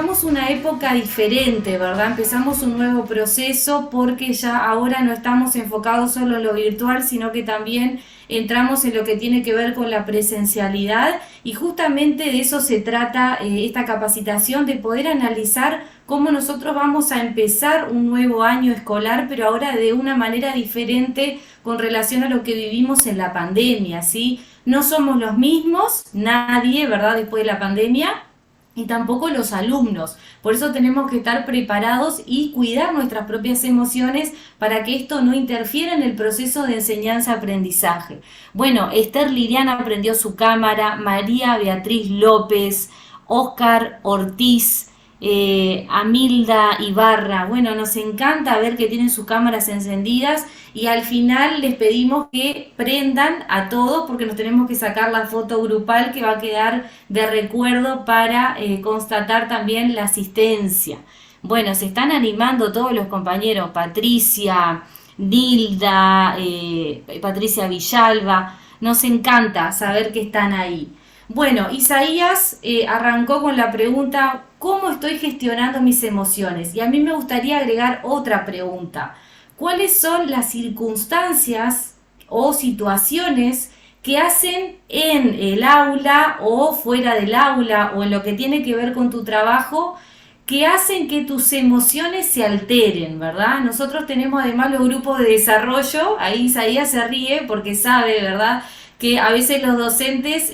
empezamos una época diferente, ¿verdad? Empezamos un nuevo proceso porque ya ahora no estamos enfocados solo en lo virtual, sino que también entramos en lo que tiene que ver con la presencialidad y justamente de eso se trata esta capacitación, de poder analizar cómo nosotros vamos a empezar un nuevo año escolar, pero ahora de una manera diferente con relación a lo que vivimos en la pandemia, ¿sí? No somos los mismos, nadie, ¿verdad? Después de la pandemia, y tampoco los alumnos. Por eso tenemos que estar preparados y cuidar nuestras propias emociones para que esto no interfiera en el proceso de enseñanza-aprendizaje. Bueno, Esther Liliana aprendió su cámara, María Beatriz López, Oscar Ortiz, Amilda Ibarra. Bueno, nos encanta ver que tienen sus cámaras encendidas y al final les pedimos que prendan a todos porque nos tenemos que sacar la foto grupal que va a quedar de recuerdo para constatar también la asistencia. Bueno, se están animando todos los compañeros, Patricia, Nilda, Patricia Villalba, nos encanta saber que están ahí. Bueno, Isaías arrancó con la pregunta, ¿cómo estoy gestionando mis emociones? Y a mí me gustaría agregar otra pregunta. ¿Cuáles son las circunstancias o situaciones que hacen en el aula o fuera del aula o en lo que tiene que ver con tu trabajo que hacen que tus emociones se alteren, ¿verdad? Nosotros tenemos además los grupos de desarrollo, ahí Isaías se ríe porque sabe, ¿verdad?, que a veces los docentes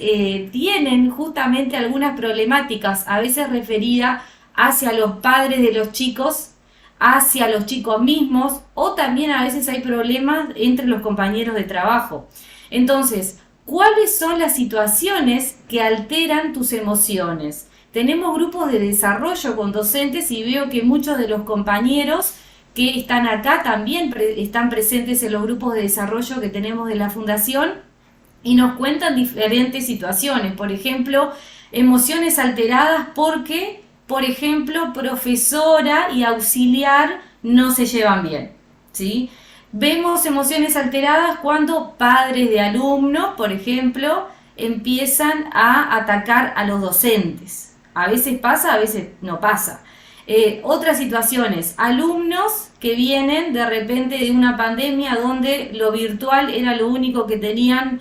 tienen justamente algunas problemáticas, a veces referidas hacia los padres de los chicos, hacia los chicos mismos, o también a veces hay problemas entre los compañeros de trabajo. Entonces, ¿cuáles son las situaciones que alteran tus emociones? Tenemos grupos de desarrollo con docentes y veo que muchos de los compañeros que están acá también están presentes en los grupos de desarrollo que tenemos de la fundación y nos cuentan diferentes situaciones, por ejemplo, emociones alteradas porque, por ejemplo, profesora y auxiliar no se llevan bien, ¿sí? Vemos emociones alteradas cuando padres de alumnos, por ejemplo, empiezan a atacar a los docentes. A veces pasa, a veces no pasa. Otras situaciones, alumnos que vienen de repente de una pandemia donde lo virtual era lo único que tenían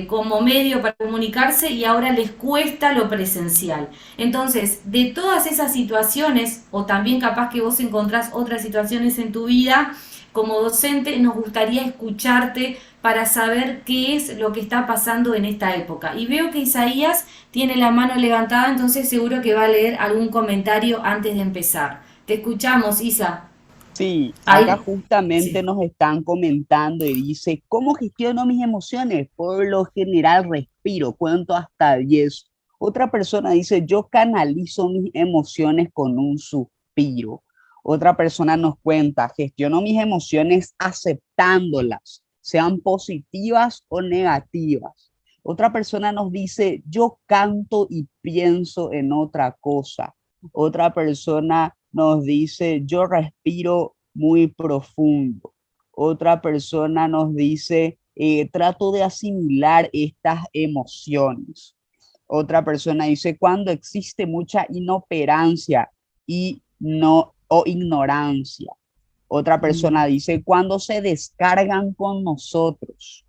como medio para comunicarse y ahora les cuesta lo presencial. Entonces, de todas esas situaciones, o también capaz que vos encontrás otras situaciones en tu vida, como docente nos gustaría escucharte para saber qué es lo que está pasando en esta época. Y veo que Isaías tiene la mano levantada, entonces seguro que va a leer algún comentario antes de empezar. Te escuchamos, Isa. Sí, acá Ahí, justamente sí. nos están comentando y dice, ¿cómo gestiono mis emociones? Por lo general respiro, cuento hasta 10. Otra persona dice, yo canalizo mis emociones con un suspiro. Otra persona nos cuenta, gestiono mis emociones aceptándolas, sean positivas o negativas. Otra persona nos dice, yo canto y pienso en otra cosa. Otra persona nos dice, yo respiro muy profundo. Otra persona nos dice, trato de asimilar estas emociones. Otra persona dice, cuando existe mucha inoperancia y no o ignorancia. Otra persona dice, cuando se descargan con nosotros.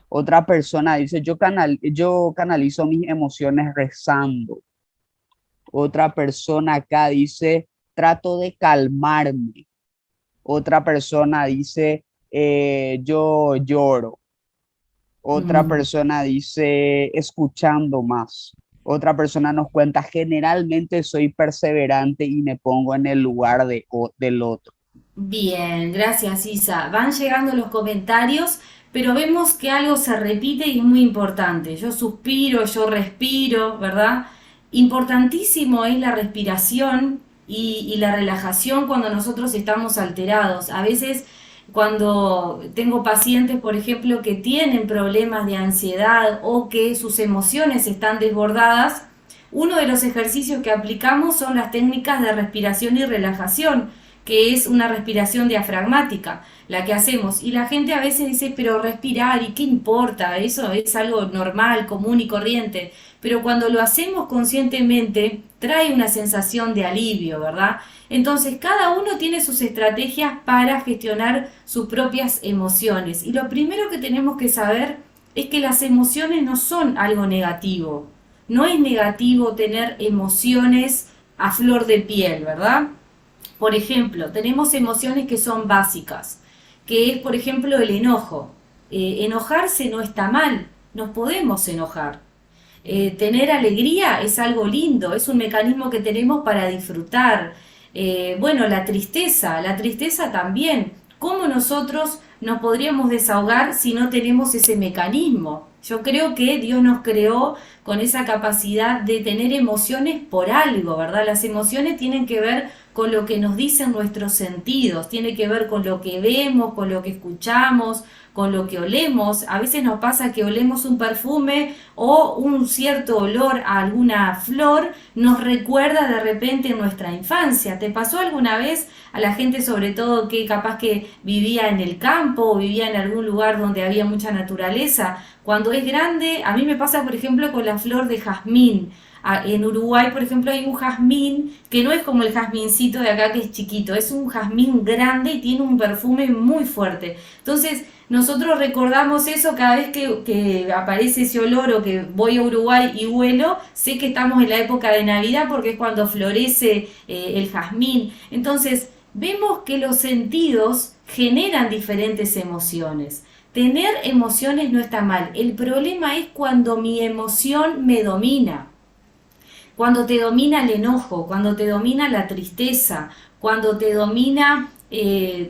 Otra persona dice, yo canalizo mis emociones rezando. Otra persona acá dice, trato de calmarme. Otra persona dice, yo lloro. Otra Mm. persona dice, escuchando más. Otra persona nos cuenta, generalmente soy perseverante y me pongo en el lugar del otro. Bien, gracias Isa. Van llegando los comentarios, pero vemos que algo se repite y es muy importante. Yo suspiro, yo respiro, ¿verdad? Importantísimo es la respiración y la relajación cuando nosotros estamos alterados. A veces cuando tengo pacientes, por ejemplo, que tienen problemas de ansiedad o que sus emociones están desbordadas, uno de los ejercicios que aplicamos son las técnicas de respiración y relajación que es una respiración diafragmática, la que hacemos. Y la gente a veces dice, pero respirar, ¿y qué importa? Eso es algo normal, común y corriente. Pero cuando lo hacemos conscientemente, trae una sensación de alivio, ¿verdad? Entonces, cada uno tiene sus estrategias para gestionar sus propias emociones. Y lo primero que tenemos que saber es que las emociones no son algo negativo. No es negativo tener emociones a flor de piel, ¿verdad? Por ejemplo, tenemos emociones que son básicas, que es, por ejemplo, el enojo. Enojarse no está mal, nos podemos enojar. Tener alegría es algo lindo, es un mecanismo que tenemos para disfrutar. Bueno, la tristeza también. ¿Cómo nosotros nos podríamos desahogar si no tenemos ese mecanismo? Yo creo que Dios nos creó con esa capacidad de tener emociones por algo, ¿verdad? Las emociones tienen que ver con lo que nos dicen nuestros sentidos, tiene que ver con lo que vemos, con lo que escuchamos, con lo que olemos. A veces nos pasa que olemos un perfume o un cierto olor a alguna flor, nos recuerda de repente nuestra infancia. ¿Te pasó alguna vez a la gente, sobre todo que capaz que vivía en el campo o vivía en algún lugar donde había mucha naturaleza? Cuando es grande, a mí me pasa por ejemplo con la flor de jazmín. En Uruguay, por ejemplo, hay un jazmín que no es como el jazmincito de acá que es chiquito, es un jazmín grande y tiene un perfume muy fuerte. Entonces, nosotros recordamos eso cada vez que aparece ese olor o que voy a Uruguay y huelo, sé que estamos en la época de Navidad porque es cuando florece el jazmín. Entonces, vemos que los sentidos generan diferentes emociones. Tener emociones no está mal, el problema es cuando mi emoción me domina. Cuando te domina el enojo, cuando te domina la tristeza, cuando te domina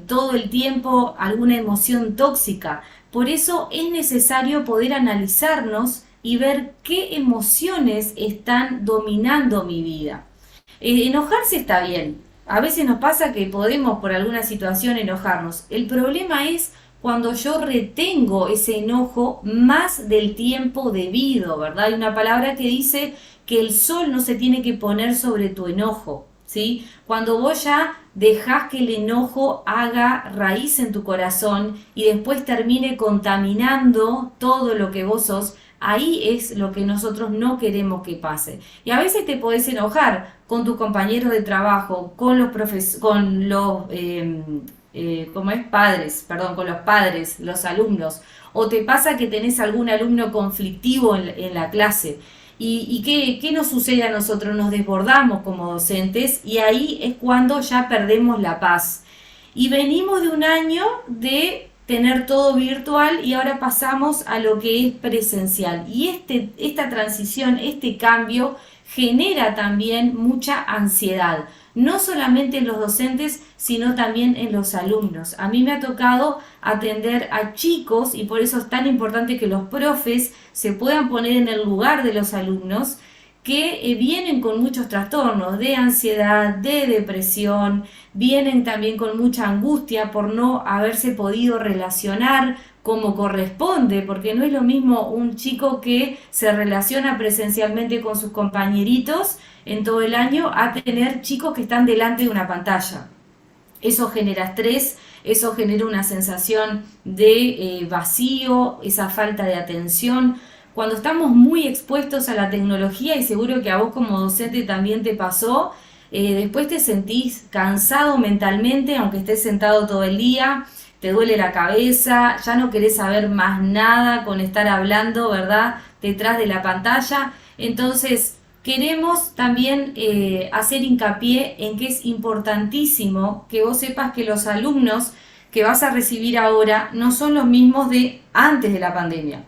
todo el tiempo alguna emoción tóxica. Por eso es necesario poder analizarnos y ver qué emociones están dominando mi vida. Enojarse está bien. A veces nos pasa que podemos por alguna situación enojarnos. El problema es cuando yo retengo ese enojo más del tiempo debido, ¿verdad? Hay una palabra que dice que el sol no se tiene que poner sobre tu enojo, ¿sí? Cuando vos ya dejás que el enojo haga raíz en tu corazón y después termine contaminando todo lo que vos sos, ahí es lo que nosotros no queremos que pase. Y a veces te podés enojar con tus compañeros de trabajo, con los como es padres, perdón, con los padres, los alumnos, o te pasa que tenés algún alumno conflictivo en la clase. ¿Y qué nos sucede a nosotros? Nos desbordamos como docentes y ahí es cuando ya perdemos la paz. Y venimos de un año de tener todo virtual y ahora pasamos a lo que es presencial. Y esta transición, este cambio genera también mucha ansiedad, no solamente en los docentes, sino también en los alumnos. A mí me ha tocado atender a chicos y por eso es tan importante que los profes se puedan poner en el lugar de los alumnos que vienen con muchos trastornos de ansiedad, de depresión, vienen también con mucha angustia por no haberse podido relacionar como corresponde, porque no es lo mismo un chico que se relaciona presencialmente con sus compañeritos en todo el año a tener chicos que están delante de una pantalla. Eso genera estrés, eso genera una sensación de vacío, esa falta de atención. Cuando estamos muy expuestos a la tecnología, y seguro que a vos como docente también te pasó, después te sentís cansado mentalmente, aunque estés sentado todo el día, te duele la cabeza, ya no querés saber más nada con estar hablando, ¿verdad?, detrás de la pantalla. Entonces, queremos también hacer hincapié en que es importantísimo que vos sepas que los alumnos que vas a recibir ahora no son los mismos de antes de la pandemia.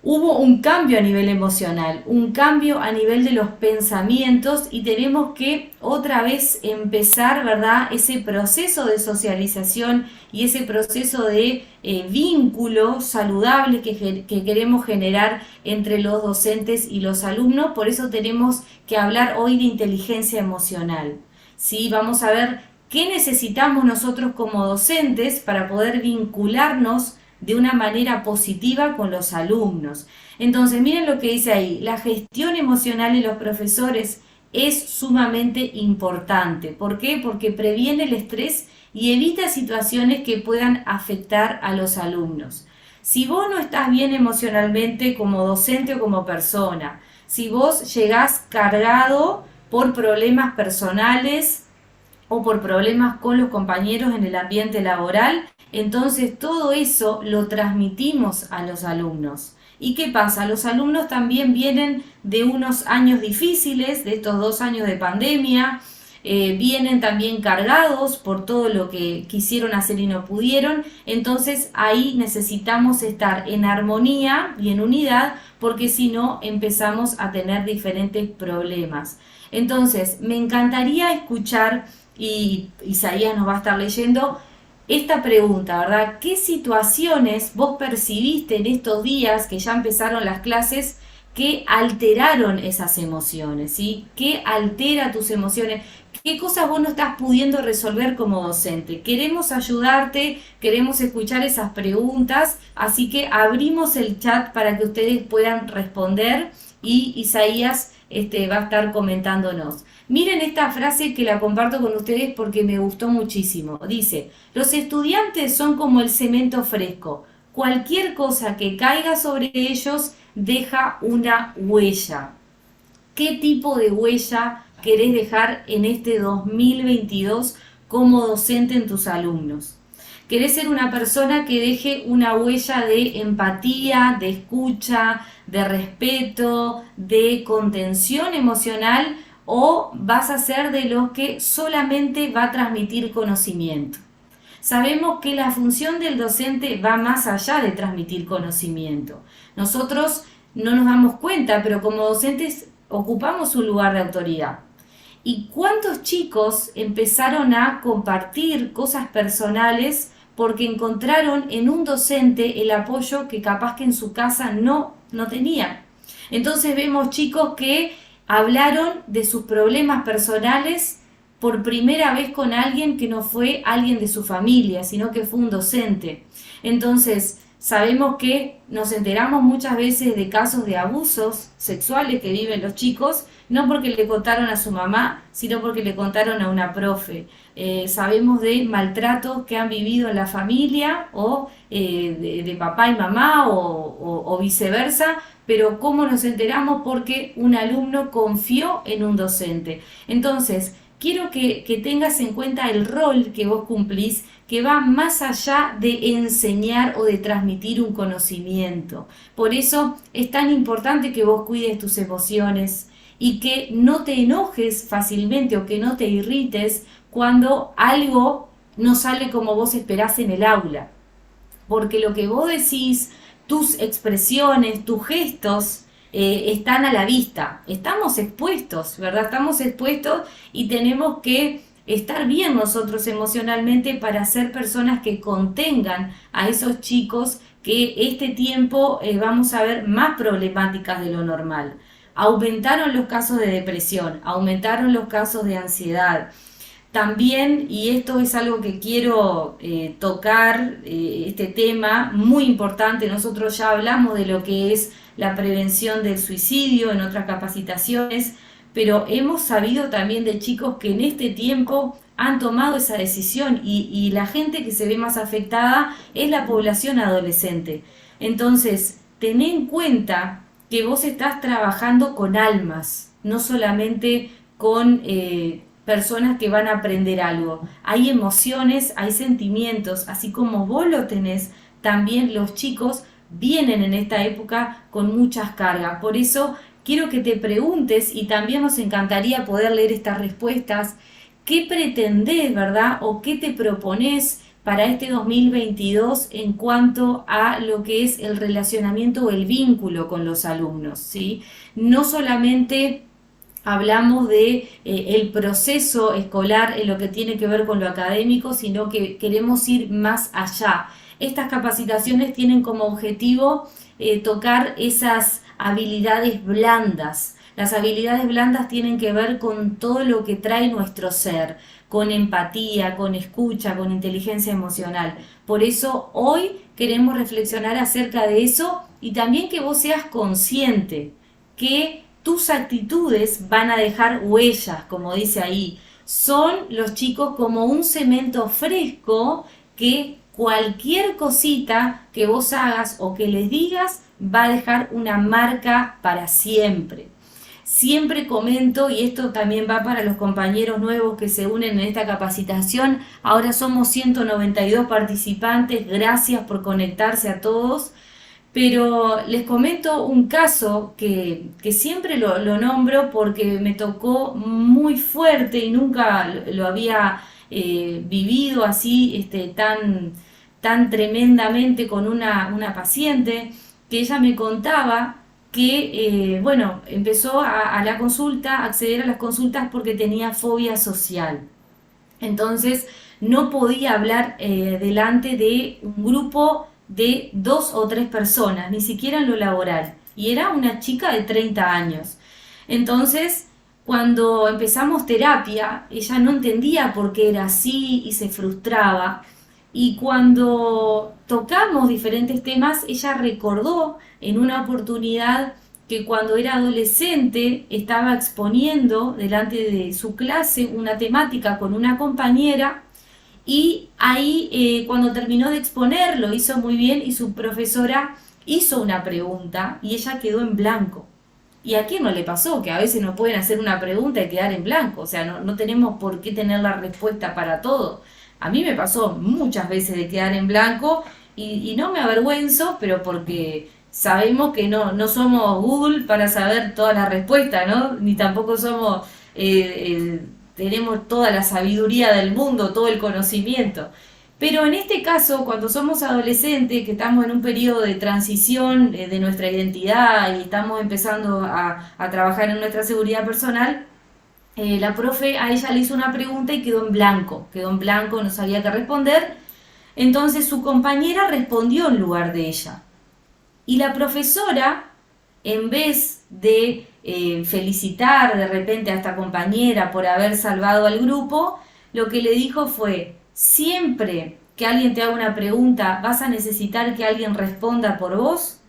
Hubo un cambio a nivel emocional, un cambio a nivel de los pensamientos y tenemos que otra vez empezar, ¿verdad?, ese proceso de socialización y ese proceso de vínculo saludable que queremos generar entre los docentes y los alumnos. Por eso tenemos que hablar hoy de inteligencia emocional. ¿Sí? Vamos a ver qué necesitamos nosotros como docentes para poder vincularnos de una manera positiva con los alumnos. Entonces, miren lo que dice ahí, la gestión emocional de los profesores es sumamente importante. ¿Por qué? Porque previene el estrés y evita situaciones que puedan afectar a los alumnos. Si vos no estás bien emocionalmente como docente o como persona, si vos llegás cargado por problemas personales o por problemas con los compañeros en el ambiente laboral, entonces todo eso lo transmitimos a los alumnos. ¿Y qué pasa? Los alumnos también vienen de unos años difíciles, de estos 2 años de pandemia, vienen también cargados por todo lo que quisieron hacer y no pudieron, entonces ahí necesitamos estar en armonía y en unidad, porque si no empezamos a tener diferentes problemas. Entonces, me encantaría escuchar, y Isaías nos va a estar leyendo, esta pregunta, ¿verdad? ¿Qué situaciones vos percibiste en estos días que ya empezaron las clases que alteraron esas emociones? ¿Sí? ¿Qué altera tus emociones? ¿Qué cosas vos no estás pudiendo resolver como docente? Queremos ayudarte, queremos escuchar esas preguntas, así que abrimos el chat para que ustedes puedan responder y Isaías va a estar comentándonos. Miren esta frase que la comparto con ustedes porque me gustó muchísimo. Dice, los estudiantes son como el cemento fresco. Cualquier cosa que caiga sobre ellos deja una huella. ¿Qué tipo de huella querés dejar en este 2022 como docente en tus alumnos? ¿Querés ser una persona que deje una huella de empatía, de escucha, de respeto, de contención emocional, o vas a ser de los que solamente va a transmitir conocimiento? Sabemos que la función del docente va más allá de transmitir conocimiento. Nosotros no nos damos cuenta, pero como docentes ocupamos un lugar de autoridad. ¿Y cuántos chicos empezaron a compartir cosas personales porque encontraron en un docente el apoyo que capaz que en su casa no tenían? Entonces vemos chicos que hablaron de sus problemas personales por primera vez con alguien que no fue alguien de su familia, sino que fue un docente. Entonces, sabemos que nos enteramos muchas veces de casos de abusos sexuales que viven los chicos, no porque le contaron a su mamá, sino porque le contaron a una profe. Sabemos de maltratos que han vivido en la familia o de papá y mamá o viceversa, pero ¿cómo nos enteramos? Porque un alumno confió en un docente. Entonces, quiero que tengas en cuenta el rol que vos cumplís, que va más allá de enseñar o de transmitir un conocimiento. Por eso es tan importante que vos cuides tus emociones y que no te enojes fácilmente o que no te irrites cuando algo no sale como vos esperás en el aula. Porque lo que vos decís, tus expresiones, tus gestos, están a la vista. Estamos expuestos, ¿verdad? Estamos expuestos y tenemos que estar bien nosotros emocionalmente para ser personas que contengan a esos chicos que este tiempo vamos a ver más problemáticas de lo normal. Aumentaron los casos de depresión, aumentaron los casos de ansiedad. También, y esto es algo que quiero tocar, este tema muy importante, nosotros ya hablamos de lo que es la prevención del suicidio en otras capacitaciones, pero hemos sabido también de chicos que en este tiempo han tomado esa decisión y la gente que se ve más afectada es la población adolescente. Entonces, ten en cuenta que vos estás trabajando con almas, no solamente con personas que van a aprender algo. Hay emociones, hay sentimientos, así como vos lo tenés, también los chicos vienen en esta época con muchas cargas. Por eso quiero que te preguntes, y también nos encantaría poder leer estas respuestas, ¿qué pretendés, verdad? ¿O qué te propones para este 2022 en cuanto a lo que es el relacionamiento o el vínculo con los alumnos? ¿Sí? No solamente hablamos de el proceso escolar en lo que tiene que ver con lo académico, sino que queremos ir más allá. Estas capacitaciones tienen como objetivo tocar esas habilidades blandas. Las habilidades blandas tienen que ver con todo lo que trae nuestro ser, con empatía, con escucha, con inteligencia emocional. Por eso hoy queremos reflexionar acerca de eso y también que vos seas consciente que tus actitudes van a dejar huellas, como dice ahí. Son los chicos como un cemento fresco que cualquier cosita que vos hagas o que les digas va a dejar una marca para siempre. Siempre comento, y esto también va para los compañeros nuevos que se unen en esta capacitación, ahora somos 192 participantes, gracias por conectarse a todos, pero les comento un caso que siempre lo nombro porque me tocó muy fuerte y nunca lo había vivido así tan tremendamente con una paciente, que ella me contaba que, bueno, empezó a la consulta, a acceder a las consultas porque tenía fobia social. Entonces no podía hablar delante de un grupo de 2 o 3 personas, ni siquiera en lo laboral. Y era una chica de 30 años. Entonces, cuando empezamos terapia, ella no entendía por qué era así y se frustraba. Y cuando tocamos diferentes temas, ella recordó en una oportunidad que cuando era adolescente estaba exponiendo delante de su clase una temática con una compañera y ahí cuando terminó de exponer lo hizo muy bien y su profesora hizo una pregunta y ella quedó en blanco. ¿Y a quién no le pasó? Que a veces nos pueden hacer una pregunta y quedar en blanco. O sea, no tenemos por qué tener la respuesta para todo. A mí me pasó muchas veces de quedar en blanco y no me avergüenzo, pero porque sabemos que no somos Google para saber todas las respuestas, ¿no? Ni tampoco somos, tenemos toda la sabiduría del mundo, todo el conocimiento. Pero en este caso, cuando somos adolescentes, que estamos en un periodo de transición de nuestra identidad y estamos empezando a trabajar en nuestra seguridad personal, la profe a ella le hizo una pregunta y quedó en blanco, no sabía qué responder. Entonces su compañera respondió en lugar de ella. Y la profesora, en vez de felicitar de repente a esta compañera por haber salvado al grupo, lo que le dijo fue: siempre que alguien te haga una pregunta, ¿vas a necesitar que alguien responda por vos?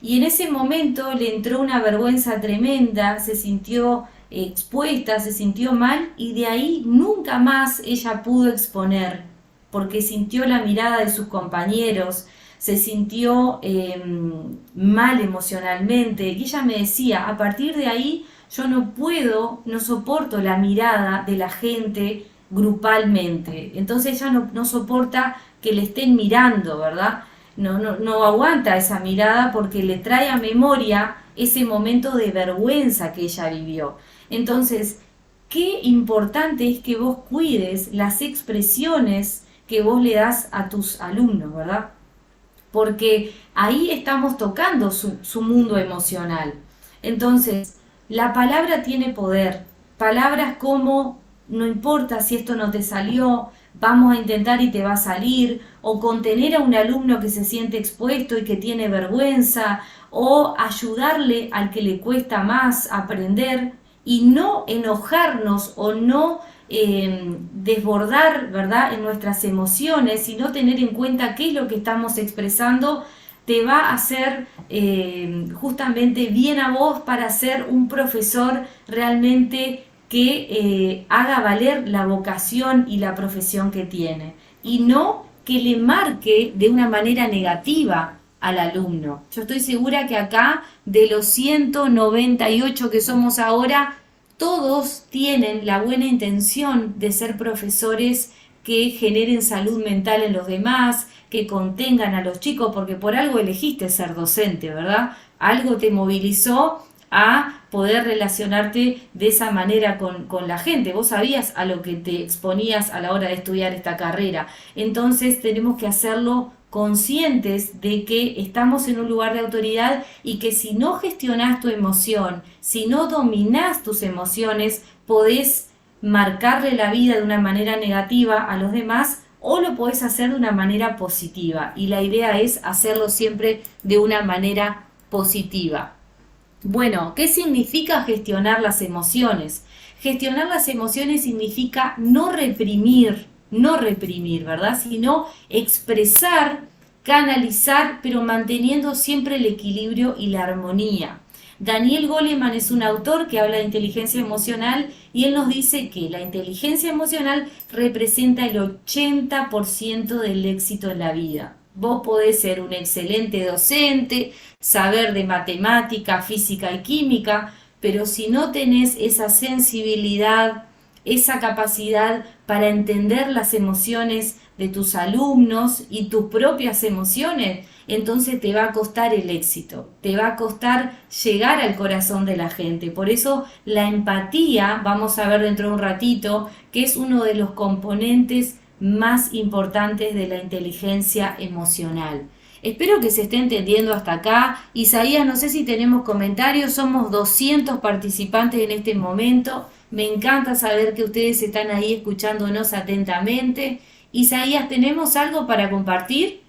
Y en ese momento le entró una vergüenza tremenda, se sintió expuesta, se sintió mal y de ahí nunca más ella pudo exponer, porque sintió la mirada de sus compañeros, se sintió mal emocionalmente. Y ella me decía, a partir de ahí yo no soporto la mirada de la gente grupalmente. Entonces ella no soporta que le estén mirando, ¿verdad? No aguanta esa mirada porque le trae a memoria ese momento de vergüenza que ella vivió. Entonces, qué importante es que vos cuides las expresiones que vos le das a tus alumnos, ¿verdad? Porque ahí estamos tocando su mundo emocional. Entonces, la palabra tiene poder. Palabras como: no importa si esto no te salió, vamos a intentar y te va a salir, o contener a un alumno que se siente expuesto y que tiene vergüenza, o ayudarle al que le cuesta más aprender, y no enojarnos o no desbordar, ¿verdad?, en nuestras emociones, sino tener en cuenta qué es lo que estamos expresando, te va a hacer justamente bien a vos para ser un profesor realmente que haga valer la vocación y la profesión que tiene, y no que le marque de una manera negativa al alumno. Yo estoy segura que acá, de los 198 que somos ahora, todos tienen la buena intención de ser profesores que generen salud mental en los demás, que contengan a los chicos, porque por algo elegiste ser docente, ¿verdad? Algo te movilizó a poder relacionarte de esa manera con la gente. Vos sabías a lo que te exponías a la hora de estudiar esta carrera. Entonces tenemos que hacerlo conscientes de que estamos en un lugar de autoridad y que si no gestionás tu emoción, si no dominás tus emociones, podés marcarle la vida de una manera negativa a los demás o lo podés hacer de una manera positiva. Y la idea es hacerlo siempre de una manera positiva. Bueno, ¿qué significa gestionar las emociones? Gestionar las emociones significa no reprimir, ¿verdad? Sino expresar, canalizar, pero manteniendo siempre el equilibrio y la armonía. Daniel Goleman es un autor que habla de inteligencia emocional y él nos dice que la inteligencia emocional representa el 80% del éxito en la vida. Vos podés ser un excelente docente, saber de matemática, física y química, pero si no tenés esa sensibilidad, esa capacidad para entender las emociones de tus alumnos y tus propias emociones, entonces te va a costar el éxito, te va a costar llegar al corazón de la gente. Por eso la empatía, vamos a ver dentro de un ratito, que es uno de los componentes más importantes de la inteligencia emocional. Espero que se esté entendiendo hasta acá. Isaías, no sé si tenemos comentarios, somos 200 participantes en este momento. Me encanta saber que ustedes están ahí escuchándonos atentamente. Isaías, ¿tenemos algo para compartir?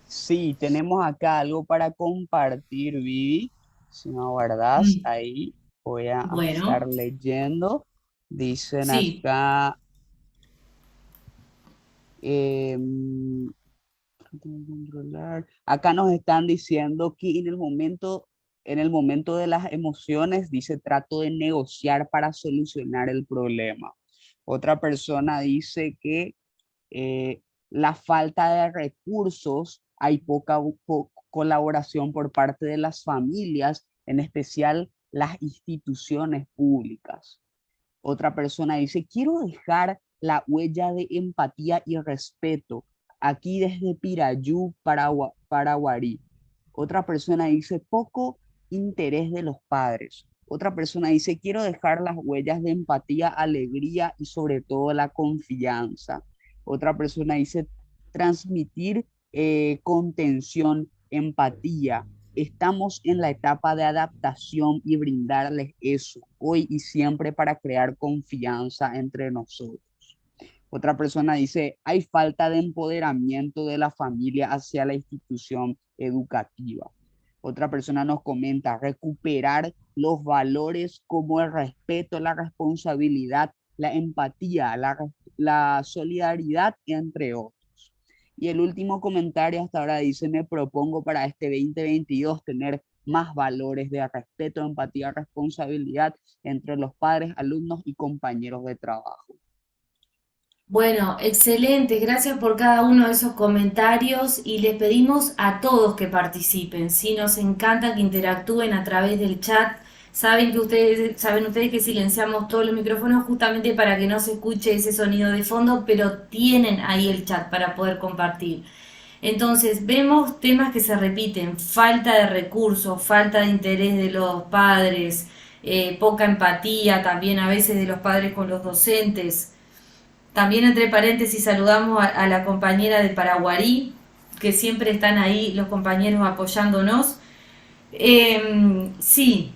Sí, tenemos acá algo para compartir, Vivi. Si me aguardas, Mm, ahí voy a estar Bueno, leyendo. Dicen sí, acá, em, controlar. Acá nos están diciendo que en el momento de las emociones, dice, trato de negociar para solucionar el problema. Otra persona dice que eh, la falta de recursos, hay colaboración por parte de las familias, en especial las instituciones públicas. Otra persona dice, quiero dejar la huella de empatía y respeto aquí desde Pirayú, Paraguarí. Otra persona dice, poco interés de los padres. Otra persona dice, quiero dejar las huellas de empatía, alegría y sobre todo la confianza. Otra persona dice, transmitir contención, empatía. Estamos en la etapa de adaptación y brindarles eso hoy y siempre para crear confianza entre nosotros. Otra persona dice, hay falta de empoderamiento de la familia hacia la institución educativa. Otra persona nos comenta, recuperar los valores como el respeto, la responsabilidad, la empatía, la solidaridad, entre otros. Y el último comentario hasta ahora dice, me propongo para este 2022 tener más valores de respeto, empatía, responsabilidad entre los padres, alumnos y compañeros de trabajo. bueno, excelente, gracias por cada uno de esos comentarios y les pedimos a todos que participen, ¿sí? Nos encanta que interactúen a través del chat. Saben ustedes que silenciamos todos los micrófonos justamente para que no se escuche ese sonido de fondo, pero tienen ahí el chat para poder compartir. Entonces, vemos temas que se repiten, falta de recursos, falta de interés de los padres, poca empatía también a veces de los padres con los docentes. También entre paréntesis saludamos a la compañera de Paraguarí, que siempre están ahí los compañeros apoyándonos. Sí,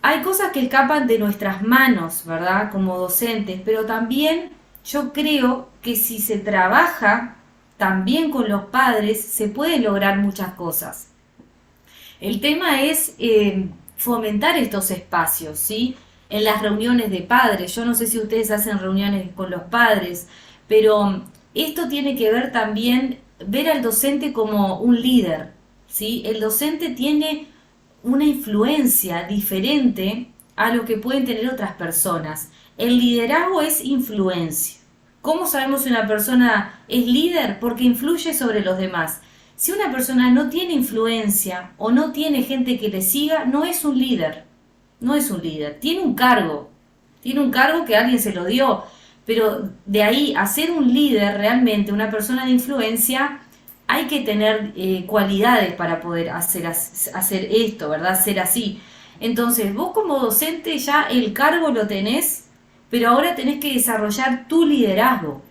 hay cosas que escapan de nuestras manos, ¿verdad? Como docentes, pero también yo creo que si se trabaja también con los padres, se pueden lograr muchas cosas. El tema es fomentar estos espacios, ¿sí? En las reuniones de padres. Yo no sé si ustedes hacen reuniones con los padres, pero esto tiene que ver también ver al docente como un líder, ¿sí? El docente tiene una influencia diferente a lo que pueden tener otras personas. El liderazgo es influencia. ¿Cómo sabemos si una persona es líder? Porque influye sobre los demás. Si una persona no tiene influencia o no tiene gente que le siga, no es un líder. No es un líder. Tiene un cargo. Tiene un cargo que alguien se lo dio. Pero de ahí a ser un líder realmente, una persona de influencia, hay que tener cualidades para poder hacer esto, ¿verdad? Ser así. Entonces, vos como docente ya el cargo lo tenés, pero ahora tenés que desarrollar tu liderazgo.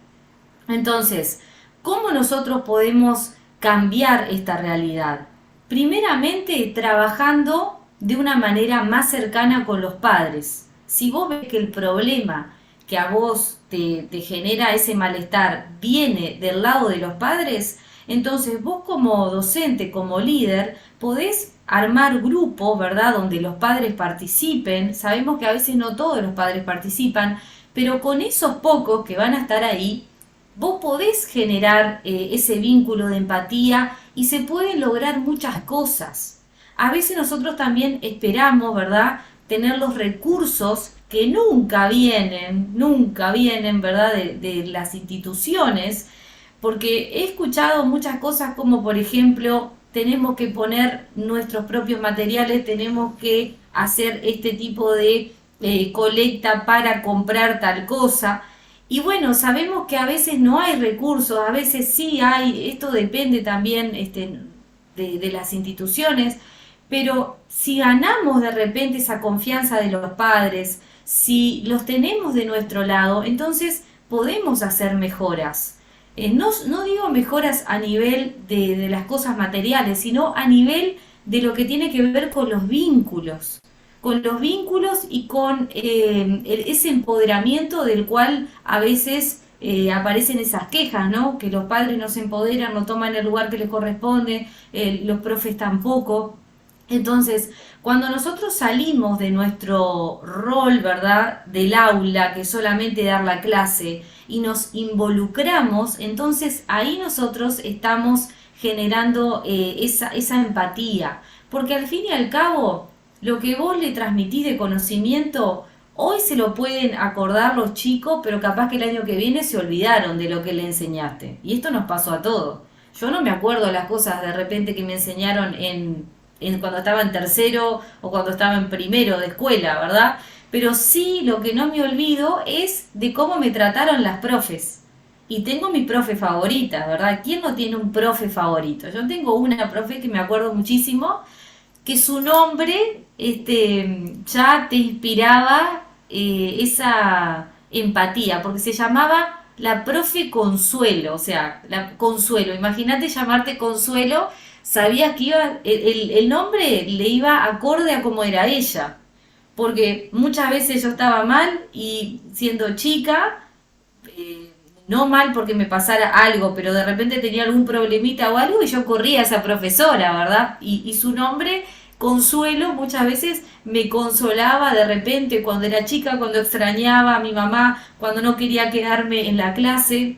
Entonces, ¿cómo nosotros podemos cambiar esta realidad? Primeramente, trabajando de una manera más cercana con los padres. Si vos ves que el problema que a vos te genera ese malestar viene del lado de los padres, entonces vos como docente, como líder, podés armar grupos, ¿verdad? Donde los padres participen. Sabemos que a veces no todos los padres participan, pero con esos pocos que van a estar ahí, vos podés generar ese vínculo de empatía y se pueden lograr muchas cosas. a veces nosotros también esperamos, ¿verdad?, tener los recursos que nunca vienen, ¿verdad?, de las instituciones, porque he escuchado muchas cosas como, por ejemplo, tenemos que poner nuestros propios materiales, tenemos que hacer este tipo de colecta para comprar tal cosa. Y bueno, sabemos que a veces no hay recursos, a veces sí hay, esto depende también de las instituciones, pero si ganamos de repente esa confianza de los padres, si los tenemos de nuestro lado, entonces podemos hacer mejoras. No digo mejoras a nivel de las cosas materiales, sino a nivel de lo que tiene que ver con los vínculos y con ese empoderamiento del cual a veces aparecen esas quejas, ¿no? Que los padres no se empoderan, no toman el lugar que les corresponde, los profes tampoco. Entonces, cuando nosotros salimos de nuestro rol, ¿verdad?, del aula, que es solamente dar la clase, y nos involucramos, entonces ahí nosotros estamos generando esa empatía. Porque al fin y al cabo, lo que vos le transmitís de conocimiento, hoy se lo pueden acordar los chicos, pero capaz que el año que viene se olvidaron de lo que le enseñaste. Y esto nos pasó a todos. Yo no me acuerdo las cosas de repente que me enseñaron cuando estaba en tercero o cuando estaba en primero de escuela, ¿verdad? Pero sí, lo que no me olvido es de cómo me trataron las profes. Y tengo mi profe favorita, ¿verdad? ¿Quién no tiene un profe favorito? Yo tengo una profe que me acuerdo muchísimo, que su nombre ya te inspiraba esa empatía, porque se llamaba la profe Consuelo, o sea, la Consuelo. Imagínate llamarte Consuelo, sabías que el nombre le iba acorde a cómo era ella, porque muchas veces yo estaba mal y siendo chica, no mal porque me pasara algo, pero de repente tenía algún problemita o algo y yo corría a esa profesora, ¿verdad? Y su nombre, Consuelo, muchas veces me consolaba de repente cuando era chica, cuando extrañaba a mi mamá, cuando no quería quedarme en la clase.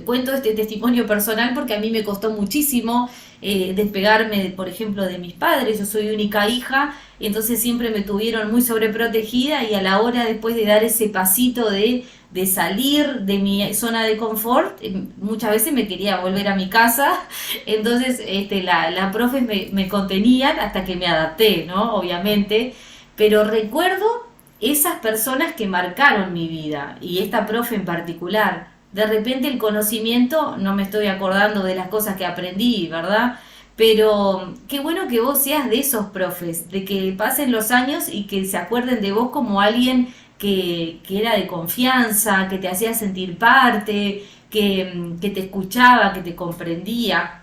Cuento este testimonio personal porque a mí me costó muchísimo despegarme, por ejemplo, de mis padres. Yo soy única hija, entonces siempre me tuvieron muy sobreprotegida y a la hora después de dar ese pasito de salir de mi zona de confort, muchas veces me quería volver a mi casa, entonces la profe me contenían hasta que me adapté, ¿no? Obviamente, pero recuerdo esas personas que marcaron mi vida y esta profe en particular. De repente el conocimiento, no me estoy acordando de las cosas que aprendí, ¿verdad? Pero qué bueno que vos seas de esos profes, de que pasen los años y que se acuerden de vos como alguien que era de confianza, que te hacía sentir parte, que te escuchaba, que te comprendía.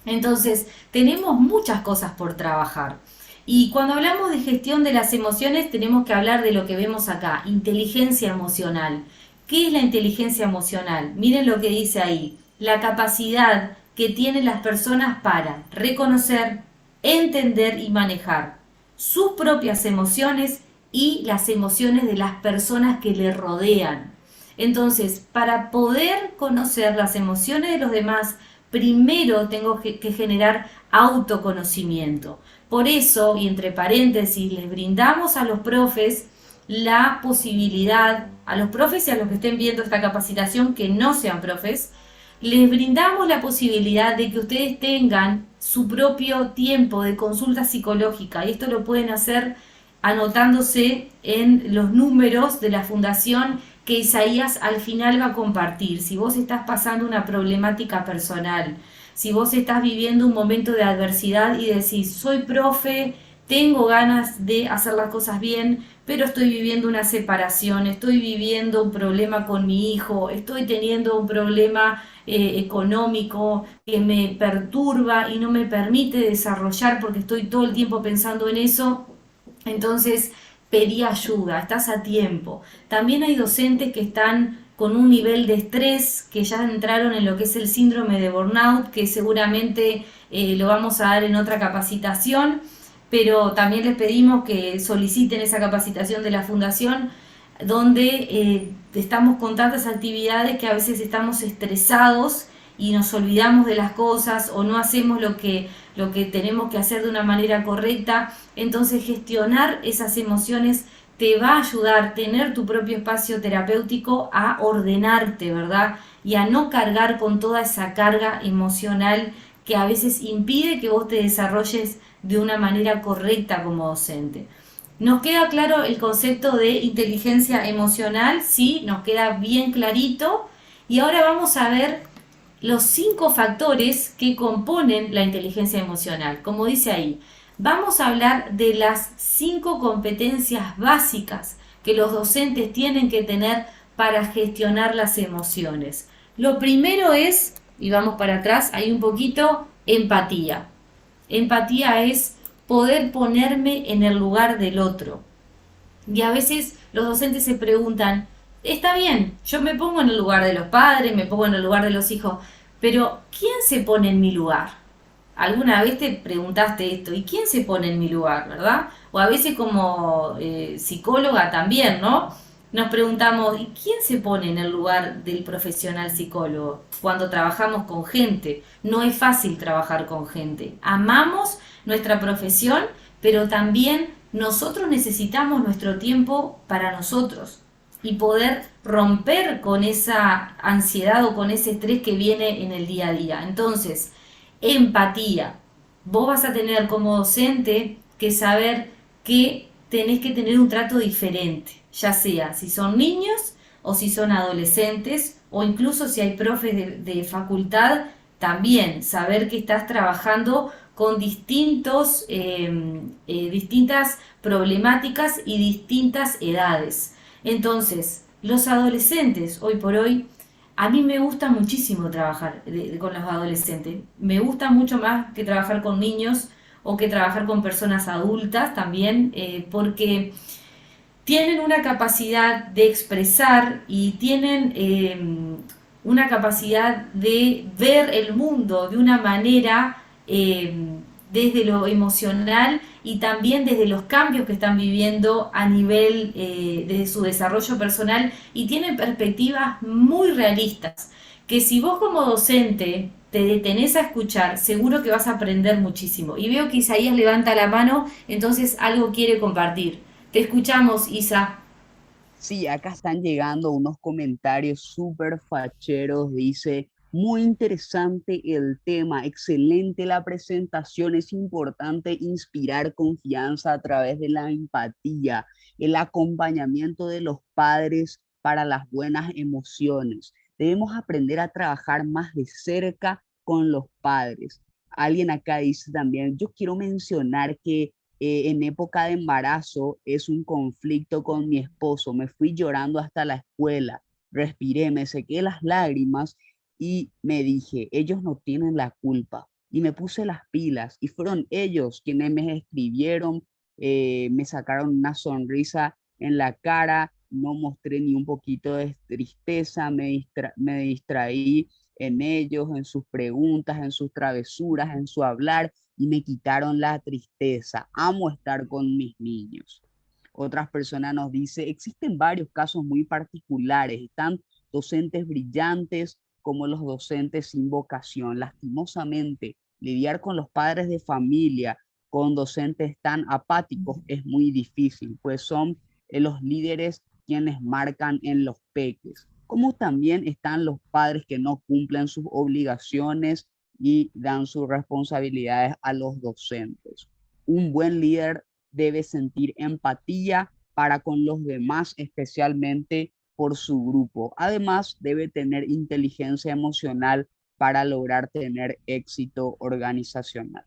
Entonces, tenemos muchas cosas por trabajar. Y cuando hablamos de gestión de las emociones, tenemos que hablar de lo que vemos acá, inteligencia emocional. ¿Qué es la inteligencia emocional? Miren lo que dice ahí, la capacidad que tienen las personas para reconocer, entender y manejar sus propias emociones y las emociones de las personas que le rodean. Entonces, para poder conocer las emociones de los demás, primero tengo que generar autoconocimiento. Por eso, y entre paréntesis, les brindamos a los profes la posibilidad, a los profes y a los que estén viendo esta capacitación que no sean profes, les brindamos la posibilidad de que ustedes tengan su propio tiempo de consulta psicológica, y esto lo pueden hacer anotándose en los números de la fundación que Isaías al final va a compartir. Si vos estás pasando una problemática personal, si vos estás viviendo un momento de adversidad y decís, soy profe, tengo ganas de hacer las cosas bien, pero estoy viviendo una separación, estoy viviendo un problema con mi hijo, estoy teniendo un problema económico que me perturba y no me permite desarrollar porque estoy todo el tiempo pensando en eso. Entonces, pedí ayuda, estás a tiempo. También hay docentes que están con un nivel de estrés, que ya entraron en lo que es el síndrome de burnout, que seguramente lo vamos a dar en otra capacitación, pero también les pedimos que soliciten esa capacitación de la fundación, donde estamos con tantas actividades que a veces estamos estresados y nos olvidamos de las cosas o no hacemos lo que tenemos que hacer de una manera correcta. Entonces gestionar esas emociones te va a ayudar, tener tu propio espacio terapéutico, a ordenarte, ¿verdad? Y a no cargar con toda esa carga emocional que a veces impide que vos te desarrolles de una manera correcta como docente. ¿Nos queda claro el concepto de inteligencia emocional? Sí, nos queda bien clarito. Y ahora vamos a ver los 5 factores que componen la inteligencia emocional. Como dice ahí, vamos a hablar de las 5 competencias básicas que los docentes tienen que tener para gestionar las emociones. Lo primero es, y vamos para atrás, hay un poquito, empatía. Empatía es poder ponerme en el lugar del otro. Y a veces los docentes se preguntan, está bien, yo me pongo en el lugar de los padres, me pongo en el lugar de los hijos, pero ¿quién se pone en mi lugar? ¿Alguna vez te preguntaste esto? ¿Y quién se pone en mi lugar, verdad? O a veces como psicóloga también, ¿no? Nos preguntamos, ¿y quién se pone en el lugar del profesional psicólogo cuando trabajamos con gente? No es fácil trabajar con gente. Amamos nuestra profesión, pero también nosotros necesitamos nuestro tiempo para nosotros y poder romper con esa ansiedad o con ese estrés que viene en el día a día. Entonces, empatía. Vos vas a tener como docente que saber que tenés que tener un trato diferente, ya sea si son niños o si son adolescentes o incluso si hay profes de facultad, también saber que estás trabajando con distintas problemáticas y distintas edades. Entonces, los adolescentes hoy por hoy, a mí me gusta muchísimo trabajar con los adolescentes. Me gusta mucho más que trabajar con niños o que trabajar con personas adultas también, porque tienen una capacidad de expresar y tienen una capacidad de ver el mundo de una manera desde lo emocional y también desde los cambios que están viviendo a nivel de su desarrollo personal, y tienen perspectivas muy realistas que si vos como docente te detenés a escuchar, seguro que vas a aprender muchísimo. Y veo que Isaías levanta la mano, entonces algo quiere compartir. Te escuchamos, Isa. Sí, acá están llegando unos comentarios súper facheros. Dice, muy interesante el tema, excelente la presentación. Es importante inspirar confianza a través de la empatía, el acompañamiento de los padres para las buenas emociones. Debemos aprender a trabajar más de cerca con los padres. Alguien acá dice también, yo quiero mencionar que en época de embarazo es un conflicto con mi esposo. Me fui llorando hasta la escuela, respiré, me sequé las lágrimas y me dije, ellos no tienen la culpa. Y me puse las pilas y fueron ellos quienes me escribieron, me sacaron una sonrisa en la cara, no mostré ni un poquito de tristeza, me distraí en ellos, en sus preguntas, en sus travesuras, en su hablar, y me quitaron la tristeza. Amo estar con mis niños. Otras personas nos dicen, existen varios casos muy particulares. Están docentes brillantes como los docentes sin vocación. Lastimosamente, lidiar con los padres de familia, con docentes tan apáticos es muy difícil, pues son los líderes quienes marcan en los peques. Como también están los padres que no cumplen sus obligaciones y dan sus responsabilidades a los docentes. Un buen líder debe sentir empatía para con los demás, especialmente por su grupo. Además, debe tener inteligencia emocional para lograr tener éxito organizacional.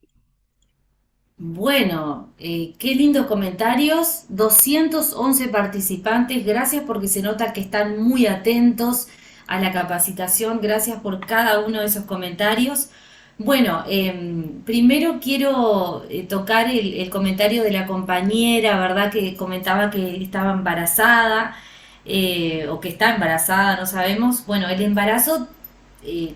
Bueno, qué lindos comentarios. 211 participantes. Gracias porque se nota que están muy atentos a la capacitación. Gracias por cada uno de esos comentarios. Bueno, primero quiero tocar el comentario de la compañera, ¿verdad? Que comentaba que estaba embarazada o que está embarazada, no sabemos. Bueno, el embarazo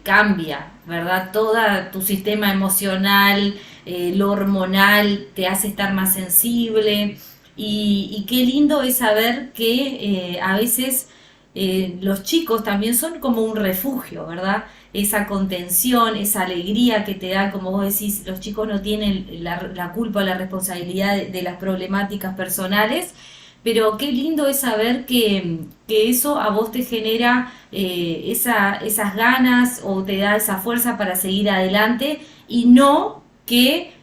cambia, ¿verdad? Todo tu sistema emocional, lo hormonal, te hace estar más sensible. Y qué lindo es saber que a veces los chicos también son como un refugio, ¿verdad? esa contención, esa alegría que te da, como vos decís, los chicos no tienen la culpa o la responsabilidad de las problemáticas personales, pero qué lindo es saber que eso a vos te genera esas ganas o te da esa fuerza para seguir adelante y no que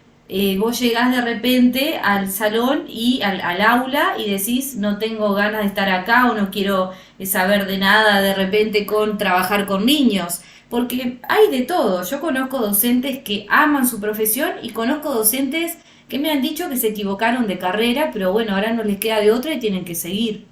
vos llegás de repente al salón y al aula y decís no tengo ganas de estar acá o no quiero saber de nada de repente con trabajar con niños. Porque hay de todo. Yo conozco docentes que aman su profesión y conozco docentes que me han dicho que se equivocaron de carrera, pero bueno, ahora no les queda de otra y tienen que seguir.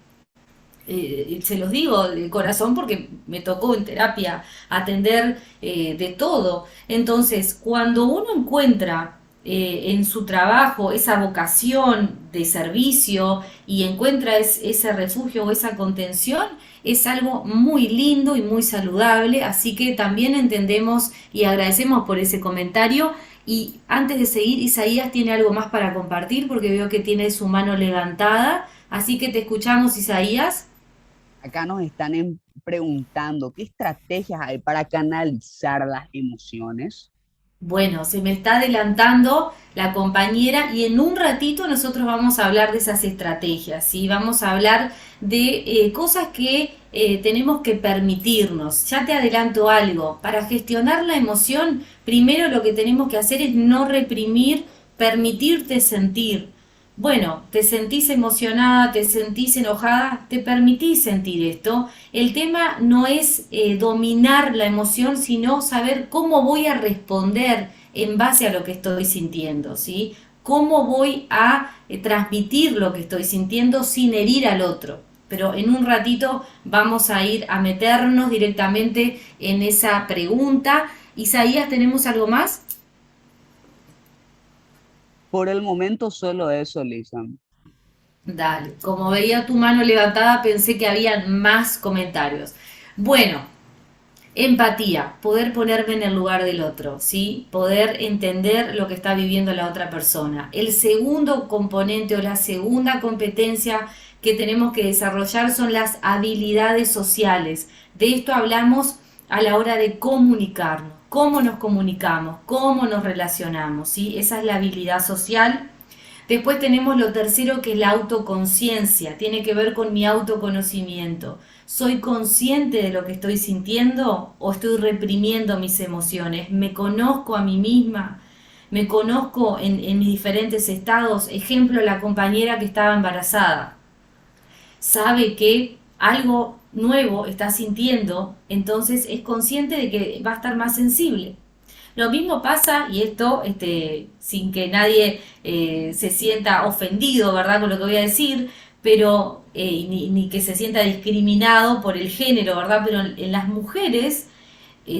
Se los digo de corazón porque me tocó en terapia atender de todo. Entonces, cuando uno encuentra en su trabajo esa vocación de servicio y encuentra ese refugio o esa contención, es algo muy lindo y muy saludable, así que también entendemos y agradecemos por ese comentario. Y antes de seguir, Isaías tiene algo más para compartir porque veo que tiene su mano levantada, así que te escuchamos, Isaías. Acá nos están preguntando qué estrategias hay para canalizar las emociones. Bueno, se me está adelantando la compañera y en un ratito nosotros vamos a hablar de esas estrategias, ¿sí? Vamos a hablar de cosas que tenemos que permitirnos. Ya te adelanto algo, para gestionar la emoción, primero lo que tenemos que hacer es no reprimir, permitirte sentir. Bueno, te sentís emocionada, te sentís enojada, te permitís sentir esto. El tema no es dominar la emoción, sino saber cómo voy a responder en base a lo que estoy sintiendo, ¿sí? Cómo voy a transmitir lo que estoy sintiendo sin herir al otro. Pero en un ratito vamos a ir a meternos directamente en esa pregunta. Isaías, ¿tenemos algo más? Por el momento solo eso, Lisa. Dale, como veía tu mano levantada, pensé que habían más comentarios. Bueno, empatía, poder ponerme en el lugar del otro, ¿sí? Poder entender lo que está viviendo la otra persona. El segundo componente o la segunda competencia que tenemos que desarrollar son las habilidades sociales. De esto hablamos a la hora de comunicarnos, cómo nos comunicamos, cómo nos relacionamos, ¿sí? Esa es la habilidad social. Después tenemos lo tercero que es la autoconciencia, tiene que ver con mi autoconocimiento. ¿Soy consciente de lo que estoy sintiendo o estoy reprimiendo mis emociones? ¿Me conozco a mí misma? ¿Me conozco en mis diferentes estados? Ejemplo, la compañera que estaba embarazada. Sabe que algo nuevo está sintiendo, entonces es consciente de que va a estar más sensible. Lo mismo pasa, y esto sin que nadie se sienta ofendido, ¿verdad? Con lo que voy a decir, pero ni que se sienta discriminado por el género, ¿verdad? Pero en las mujeres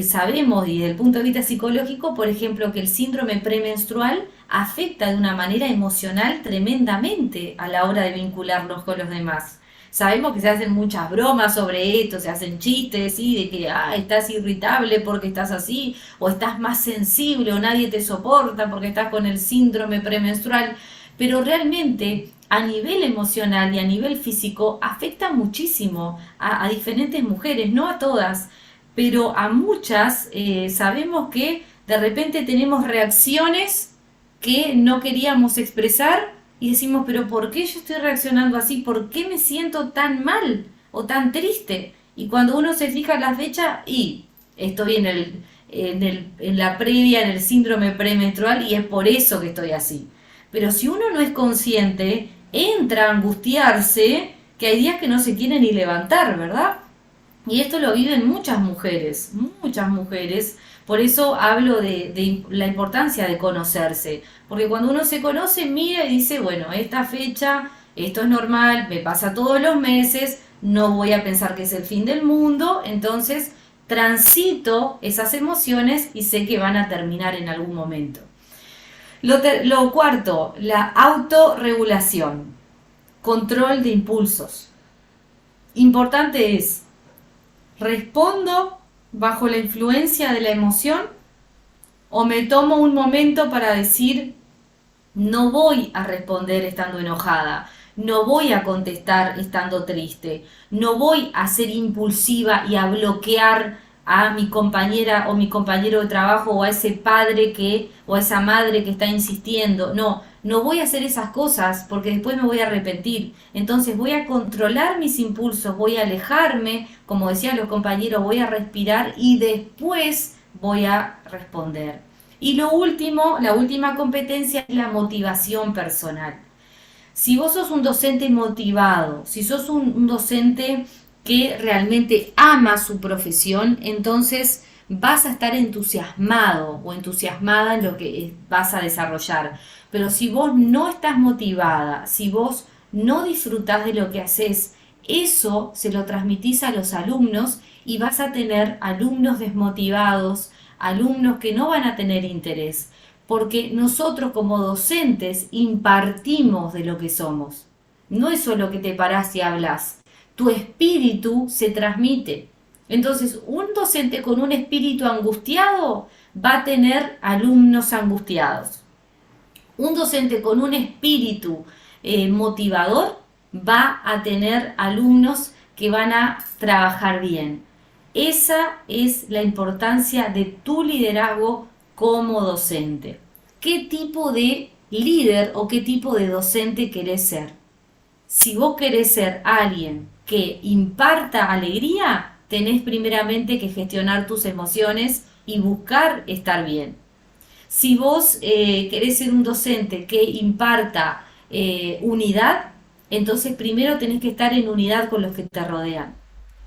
sabemos, y desde el punto de vista psicológico, por ejemplo, que el síndrome premenstrual afecta de una manera emocional tremendamente a la hora de vincularnos con los demás. Sabemos que se hacen muchas bromas sobre esto, se hacen chistes, ¿sí? De que estás irritable porque estás así, o estás más sensible, o nadie te soporta porque estás con el síndrome premenstrual. Pero realmente a nivel emocional y a nivel físico afecta muchísimo a diferentes mujeres, no a todas, pero a muchas sabemos que de repente tenemos reacciones que no queríamos expresar y decimos, pero ¿por qué yo estoy reaccionando así? ¿Por qué me siento tan mal o tan triste? Y cuando uno se fija en la fecha, y estoy en la previa, en el síndrome premenstrual, y es por eso que estoy así. Pero si uno no es consciente, entra a angustiarse, que hay días que no se quiere ni levantar, ¿verdad? Y esto lo viven muchas mujeres, muchas mujeres. Por eso hablo de la importancia de conocerse. Porque cuando uno se conoce, mira y dice, bueno, esta fecha, esto es normal, me pasa todos los meses, no voy a pensar que es el fin del mundo, entonces transito esas emociones y sé que van a terminar en algún momento. Lo cuarto, la autorregulación, control de impulsos. Importante es ¿respondo bajo la influencia de la emoción o me tomo un momento para decir no voy a responder estando enojada, no voy a contestar estando triste, no voy a ser impulsiva y a bloquear a mi compañera o mi compañero de trabajo o a ese padre que o a esa madre que está insistiendo. No, no voy a hacer esas cosas porque después me voy a arrepentir. Entonces voy a controlar mis impulsos, voy a alejarme, como decían los compañeros, voy a respirar y después voy a responder. Y lo último, la última competencia es la motivación personal. Si vos sos un docente motivado, si sos un docente que realmente ama su profesión, entonces vas a estar entusiasmado o entusiasmada en lo que vas a desarrollar. Pero si vos no estás motivada, si vos no disfrutás de lo que haces, eso se lo transmitís a los alumnos y vas a tener alumnos desmotivados, alumnos que no van a tener interés, porque nosotros como docentes impartimos de lo que somos. No es solo que te parás y hablas, tu espíritu se transmite. Entonces, un docente con un espíritu angustiado va a tener alumnos angustiados. Un docente con un espíritu motivador va a tener alumnos que van a trabajar bien. Esa es la importancia de tu liderazgo como docente. ¿Qué tipo de líder o qué tipo de docente querés ser? Si vos querés ser alguien que imparta alegría, tenés primeramente que gestionar tus emociones y buscar estar bien. Si vos querés ser un docente que imparta unidad, entonces primero tenés que estar en unidad con los que te rodean.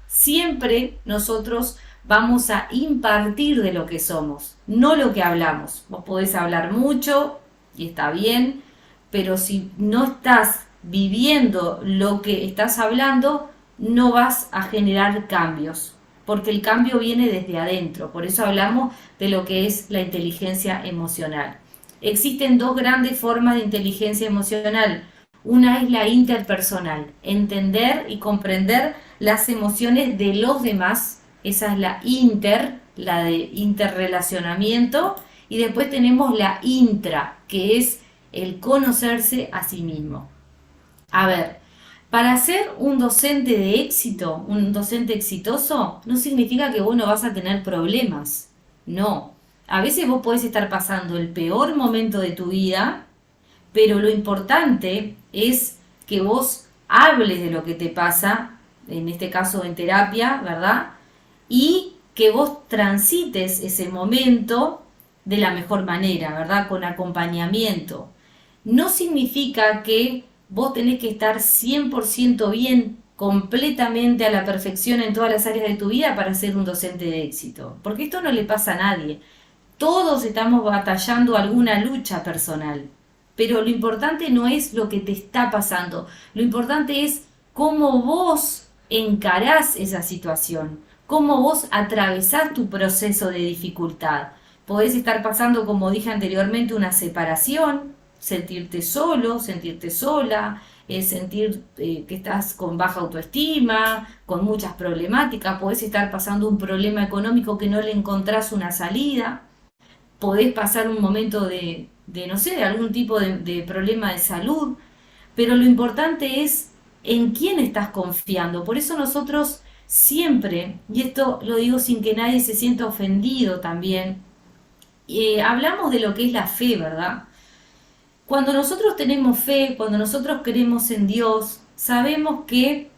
Siempre nosotros vamos a impartir de lo que somos, no lo que hablamos. Vos podés hablar mucho y está bien, pero si no estás viviendo lo que estás hablando, no vas a generar cambios, porque el cambio viene desde adentro. Por eso hablamos de lo que es la inteligencia emocional. Existen dos grandes formas de inteligencia emocional. Una es la interpersonal, entender y comprender las emociones de los demás. Esa es la de interrelacionamiento. Y después tenemos la intra, que es el conocerse a sí mismo. A ver, para ser un docente de éxito, un docente exitoso, no significa que vos no vas a tener problemas. No. A veces vos podés estar pasando el peor momento de tu vida, pero lo importante es que vos hables de lo que te pasa, en este caso en terapia, ¿verdad? Y que vos transites ese momento de la mejor manera, ¿verdad? Con acompañamiento. No significa que vos tenés que estar 100% bien, completamente a la perfección en todas las áreas de tu vida para ser un docente de éxito, porque esto no le pasa a nadie. Todos estamos batallando alguna lucha personal, pero lo importante no es lo que te está pasando, lo importante es cómo vos encarás esa situación, cómo vos atravesás tu proceso de dificultad. Podés estar pasando, como dije anteriormente, una separación, sentirte solo, sentirte sola, sentir que estás con baja autoestima, con muchas problemáticas, podés estar pasando un problema económico que no le encontrás una salida, podés pasar un momento de no sé, de algún tipo de problema de salud, pero lo importante es en quién estás confiando. Por eso nosotros siempre, y esto lo digo sin que nadie se sienta ofendido también, hablamos de lo que es la fe, ¿verdad? Cuando nosotros tenemos fe, cuando nosotros creemos en Dios, sabemos que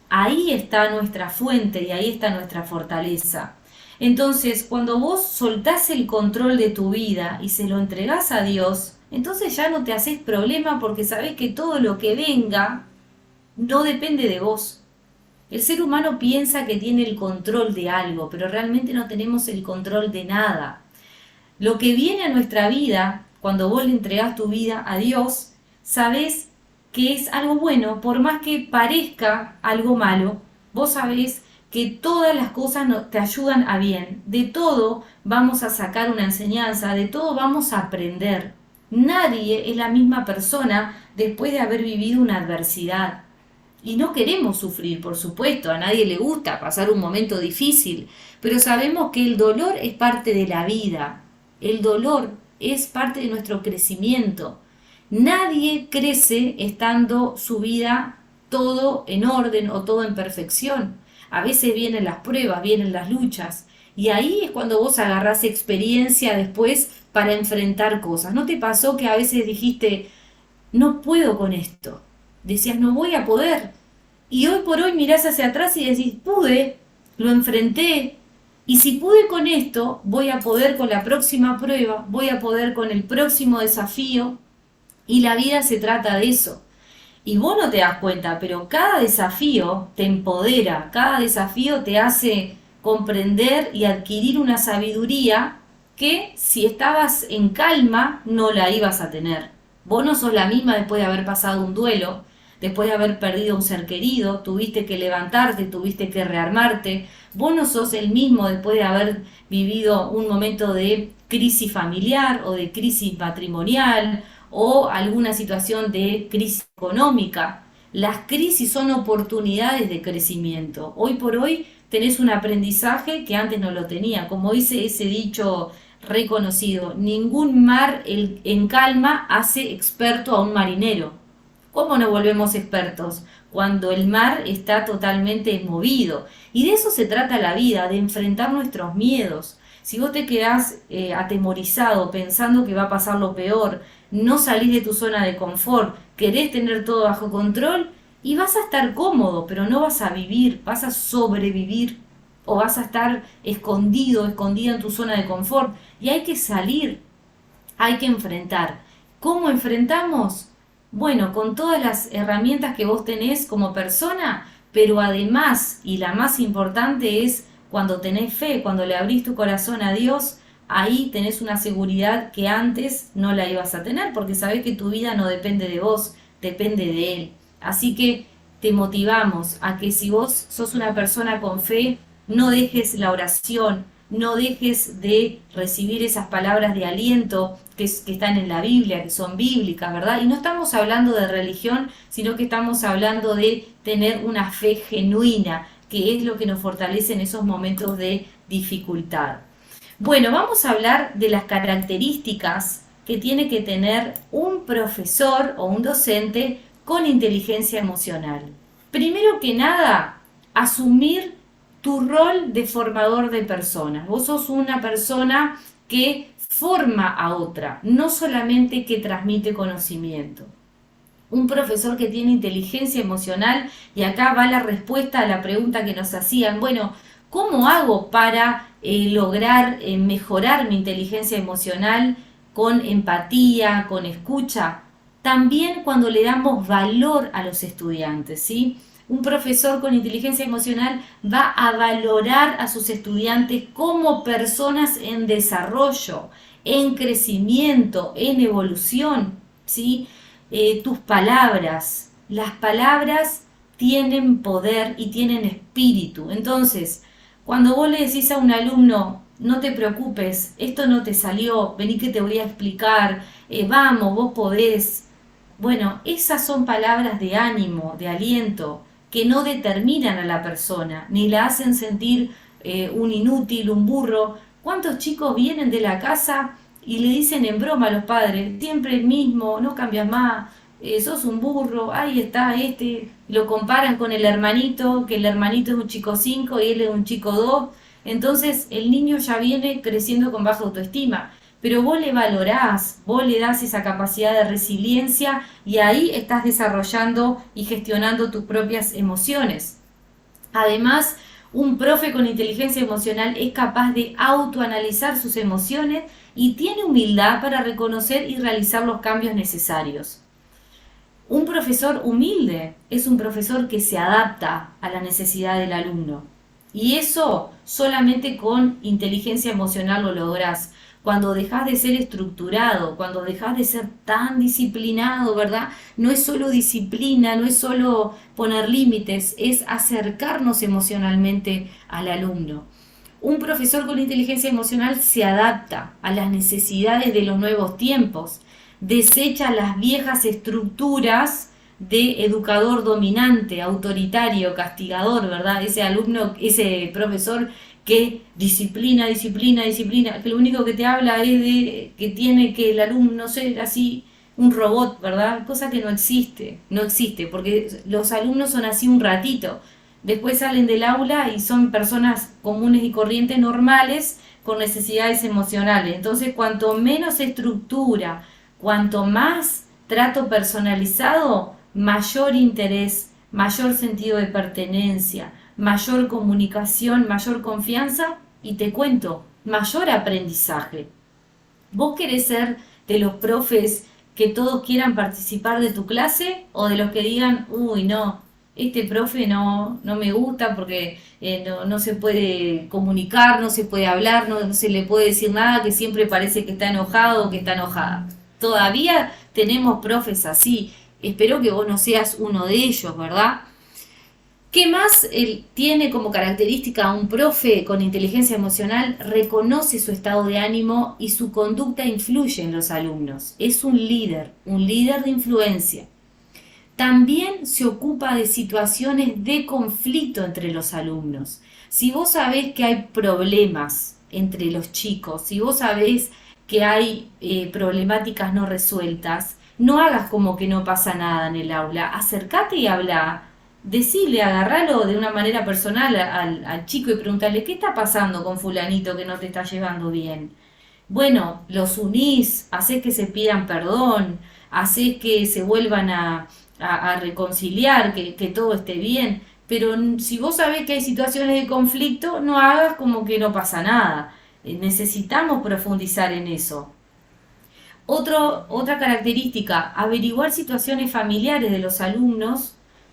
ahí está nuestra fuente y ahí está nuestra fortaleza. Entonces, cuando vos soltás el control de tu vida y se lo entregás a Dios, entonces ya no te haces problema porque sabés que todo lo que venga no depende de vos. El ser humano piensa que tiene el control de algo, pero realmente no tenemos el control de nada. Lo que viene a nuestra vida, cuando vos le entregás tu vida a Dios, sabés que es algo bueno, por más que parezca algo malo, vos sabés que todas las cosas te ayudan a bien. De todo vamos a sacar una enseñanza, de todo vamos a aprender. Nadie es la misma persona después de haber vivido una adversidad. Y no queremos sufrir, por supuesto, a nadie le gusta pasar un momento difícil, pero sabemos que el dolor es parte de la vida. El dolor es parte de nuestro crecimiento. Nadie crece estando su vida todo en orden o todo en perfección. A veces vienen las pruebas, vienen las luchas Y ahí es cuando vos agarrás experiencia después para enfrentar cosas. ¿No te pasó que a veces dijiste, no puedo con esto? Decías, no voy a poder. Y hoy por hoy mirás hacia atrás y decís, pude, lo enfrenté. Y si pude con esto, voy a poder con la próxima prueba, voy a poder con el próximo desafío. Y la vida se trata de eso. Y vos no te das cuenta, pero cada desafío te empodera, cada desafío te hace comprender y adquirir una sabiduría que si estabas en calma no la ibas a tener. Vos no sos la misma después de haber pasado un duelo, después de haber perdido un ser querido, tuviste que levantarte, tuviste que rearmarte. Vos no sos el mismo después de haber vivido un momento de crisis familiar o de crisis matrimonial o alguna situación de crisis económica. Las crisis son oportunidades de crecimiento. Hoy por hoy tenés un aprendizaje que antes no lo tenía. Como dice ese dicho reconocido, ningún mar en calma hace experto a un marinero. ¿Cómo nos volvemos expertos? Cuando el mar está totalmente movido. Y de eso se trata la vida, de enfrentar nuestros miedos. Si vos te quedás atemorizado pensando que va a pasar lo peor, no salís de tu zona de confort, querés tener todo bajo control y vas a estar cómodo, pero no vas a vivir, vas a sobrevivir o vas a estar escondido, escondida en tu zona de confort. Y hay que salir, hay que enfrentar. ¿Cómo enfrentamos? Bueno, con todas las herramientas que vos tenés como persona, pero además, y la más importante es cuando tenés fe, cuando le abrís tu corazón a Dios, ahí tenés una seguridad que antes no la ibas a tener, porque sabés que tu vida no depende de vos, depende de Él. Así que te motivamos a que si vos sos una persona con fe, no dejes la oración, no dejes de recibir esas palabras de aliento que están en la Biblia, que son bíblicas, ¿verdad? Y no estamos hablando de religión, sino que estamos hablando de tener una fe genuina, que es lo que nos fortalece en esos momentos de dificultad. Bueno, vamos a hablar de las características que tiene que tener un profesor o un docente con inteligencia emocional. Primero que nada, asumir tu rol de formador de personas. Vos sos una persona que forma a otra, no solamente que transmite conocimiento. Un profesor que tiene inteligencia emocional, y acá va la respuesta a la pregunta que nos hacían, bueno, ¿cómo hago para lograr mejorar mi inteligencia emocional con empatía, con escucha? También cuando le damos valor a los estudiantes, ¿sí? Un profesor con inteligencia emocional va a valorar a sus estudiantes como personas en desarrollo, en crecimiento, en evolución, ¿sí? Tus palabras, las palabras tienen poder y tienen espíritu. Entonces, cuando vos le decís a un alumno, no te preocupes, esto no te salió, vení que te voy a explicar, vamos, vos podés. Bueno, esas son palabras de ánimo, de aliento, que no determinan a la persona, ni la hacen sentir un inútil, un burro. ¿Cuántos chicos vienen de la casa y le dicen en broma a los padres, siempre el mismo, no cambias más, sos un burro, ahí está este, lo comparan con el hermanito, que el hermanito es un chico 5 y él es un chico 2, entonces el niño ya viene creciendo con baja autoestima, pero vos le valorás, vos le das esa capacidad de resiliencia y ahí estás desarrollando y gestionando tus propias emociones. Además, un profe con inteligencia emocional es capaz de autoanalizar sus emociones y tiene humildad para reconocer y realizar los cambios necesarios. Un profesor humilde es un profesor que se adapta a la necesidad del alumno. Y eso solamente con inteligencia emocional lo lográs. Cuando dejas de ser estructurado, cuando dejas de ser tan disciplinado, ¿verdad? No es solo disciplina, no es solo poner límites, es acercarnos emocionalmente al alumno. Un profesor con inteligencia emocional se adapta a las necesidades de los nuevos tiempos, desecha las viejas estructuras de educador dominante, autoritario, castigador, ¿verdad? Ese alumno, ese profesor que disciplina, disciplina, disciplina, que lo único que te habla es de que tiene que el alumno ser así un robot, ¿verdad? Cosa que no existe, no existe, porque los alumnos son así un ratito. después salen del aula y son personas comunes y corrientes normales con necesidades emocionales. Entonces, cuanto menos estructura, cuanto más trato personalizado, mayor interés, mayor sentido de pertenencia, mayor comunicación, mayor confianza y te cuento, mayor aprendizaje. ¿Vos querés ser de los profes que todos quieran participar de tu clase o de los que digan, uy, no, este profe no me gusta porque no se puede comunicar, no se puede hablar, no se le puede decir nada, que siempre parece que está enojado o que está enojada? Todavía tenemos profes así. Espero que vos no seas uno de ellos, ¿verdad? ¿Qué más él tiene como característica un profe con inteligencia emocional? Reconoce su estado de ánimo y su conducta influye en los alumnos. Es un líder de influencia. También se ocupa de situaciones de conflicto entre los alumnos. Si vos sabés que hay problemas entre los chicos, si vos sabés que hay problemáticas no resueltas, no hagas como que no pasa nada en el aula. Acércate y habla. Decirle, agarralo de una manera personal al chico y preguntarle, ¿qué está pasando con fulanito que no te está llevando bien? Bueno, los unís, hacés que se pidan perdón, hacés que se vuelvan a reconciliar, que todo esté bien, pero si vos sabés que hay situaciones de conflicto, no hagas como que no pasa nada. Necesitamos profundizar en eso. Otra característica, averiguar situaciones familiares de los alumnos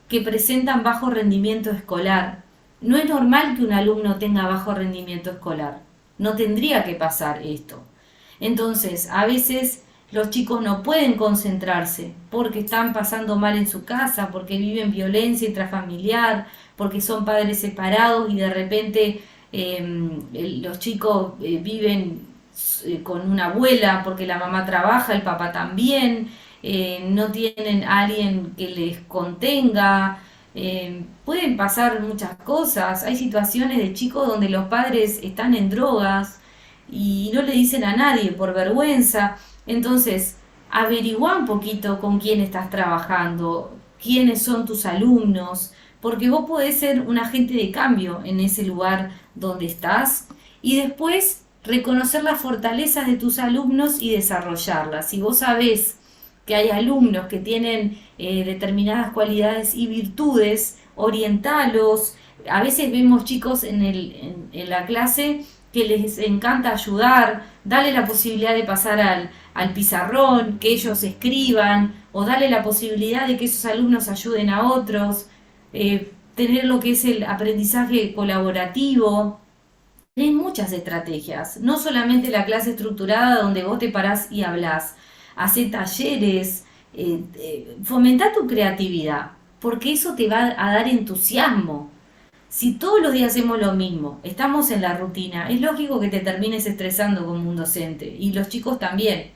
que presentan bajo rendimiento escolar. No es normal que un alumno tenga bajo rendimiento escolar. No tendría que pasar esto. Entonces, a veces los chicos no pueden concentrarse porque están pasando mal en su casa, porque viven violencia intrafamiliar, porque son padres separados y de repente los chicos viven con una abuela porque la mamá trabaja, el papá también, no tienen a alguien que les contenga, pueden pasar muchas cosas. Hay situaciones de chicos donde los padres están en drogas y no le dicen a nadie por vergüenza. Entonces, averigua un poquito con quién estás trabajando, quiénes son tus alumnos, porque vos podés ser un agente de cambio en ese lugar donde estás y después reconocer las fortalezas de tus alumnos y desarrollarlas. Si vos sabés que hay alumnos que tienen determinadas cualidades y virtudes, orientalos. A veces vemos chicos en la clase que les encanta ayudar, darle la posibilidad de pasar al pizarrón, que ellos escriban, o darle la posibilidad de que esos alumnos ayuden a otros, tener lo que es el aprendizaje colaborativo. Hay muchas estrategias, no solamente la clase estructurada donde vos te parás y hablás, hacé talleres, fomenta tu creatividad, porque eso te va a dar entusiasmo. Si todos los días hacemos lo mismo, estamos en la rutina, es lógico que te termines estresando como un docente y los chicos también.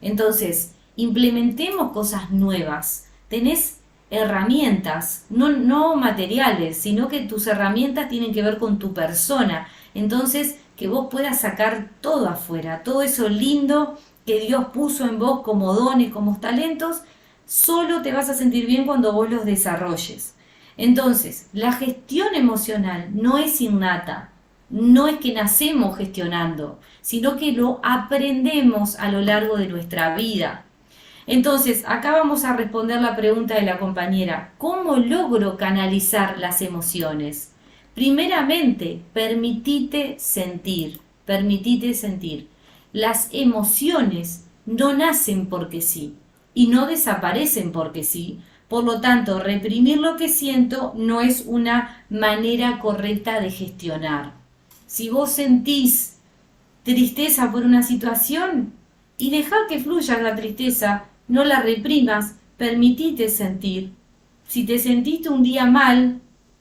Entonces, implementemos cosas nuevas. Tenés herramientas, no materiales, sino que tus herramientas tienen que ver con tu persona. Entonces, que vos puedas sacar todo afuera, todo eso lindo que Dios puso en vos como dones, como talentos, solo te vas a sentir bien cuando vos los desarrolles. Entonces, la gestión emocional no es innata, no es que nacemos gestionando, sino que lo aprendemos a lo largo de nuestra vida. Entonces, acá vamos a responder la pregunta de la compañera, ¿cómo logro canalizar las emociones? Primeramente, permitite sentir, permitite sentir. Las emociones no nacen porque sí y no desaparecen porque sí. Por lo tanto, reprimir lo que siento no es una manera correcta de gestionar. Si vos sentís tristeza por una situación y dejar que fluya la tristeza, no la reprimas, permitite sentir. Si te sentiste un día mal,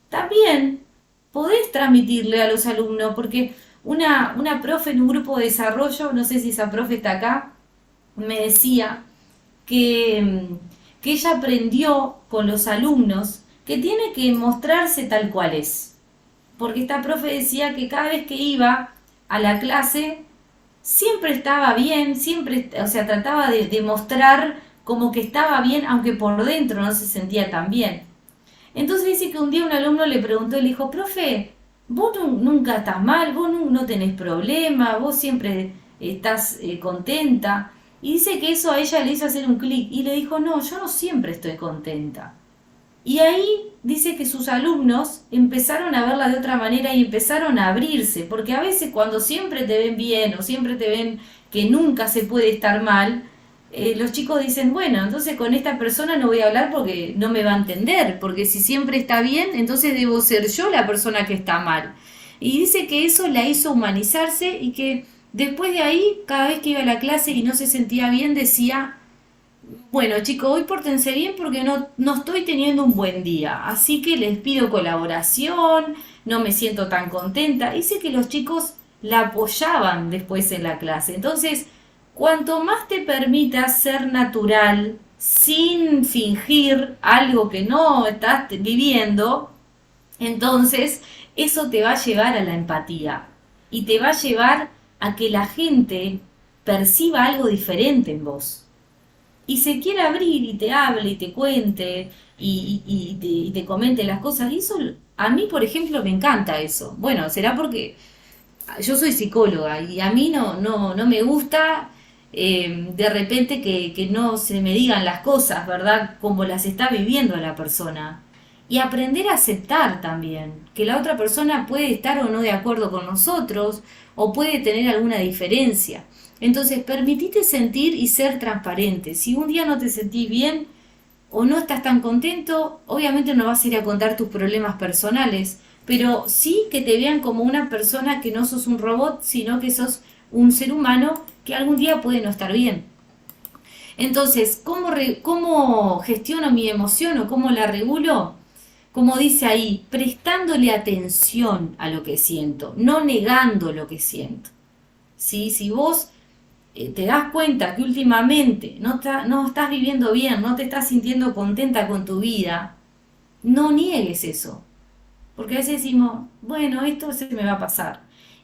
también podés transmitirle a los alumnos, porque una profe en un grupo de desarrollo, no sé si esa profe está acá, me decía que ella aprendió con los alumnos que tiene que mostrarse tal cual es. Porque esta profe decía que cada vez que iba a la clase siempre estaba bien, siempre, o sea, trataba de mostrar como que estaba bien, aunque por dentro no se sentía tan bien. Entonces dice que un día un alumno le preguntó, le dijo, profe, vos nunca estás mal, vos no tenés problema, vos siempre estás contenta. Y dice que eso a ella le hizo hacer un clic y le dijo, no, yo no siempre estoy contenta. Y ahí dice que sus alumnos empezaron a verla de otra manera y empezaron a abrirse, porque a veces cuando siempre te ven bien o siempre te ven que nunca se puede estar mal, los chicos dicen, bueno, entonces con esta persona no voy a hablar porque no me va a entender, porque si siempre está bien, entonces debo ser yo la persona que está mal. Y dice que eso la hizo humanizarse y que después de ahí, cada vez que iba a la clase y no se sentía bien, decía, bueno, chicos, hoy pórtense bien porque no estoy teniendo un buen día, así que les pido colaboración, no me siento tan contenta. Dice que los chicos la apoyaban después en la clase. Entonces, cuanto más te permitas ser natural, sin fingir algo que no estás viviendo, entonces eso te va a llevar a la empatía y te va a llevar a que la gente perciba algo diferente en vos y se quiere abrir y te hable y te cuente y te comente las cosas. Y eso, a mí, por ejemplo, me encanta eso. Bueno, será porque yo soy psicóloga y a mí no me gusta de repente que no se me digan las cosas, ¿verdad? Como las está viviendo la persona. Y aprender a aceptar también que la otra persona puede estar o no de acuerdo con nosotros o puede tener alguna diferencia. Entonces, permitite sentir y ser transparente. Si un día no te sentís bien o no estás tan contento, obviamente no vas a ir a contar tus problemas personales, pero sí que te vean como una persona que no sos un robot, sino que sos un ser humano que algún día puede no estar bien. Entonces, ¿cómo gestiono mi emoción o cómo la regulo? Como dice ahí, prestándole atención a lo que siento, no negando lo que siento. ¿Sí? Si vos te das cuenta que últimamente no estás viviendo bien, no te estás sintiendo contenta con tu vida, no niegues eso. Porque a veces decimos, bueno, esto se me va a pasar.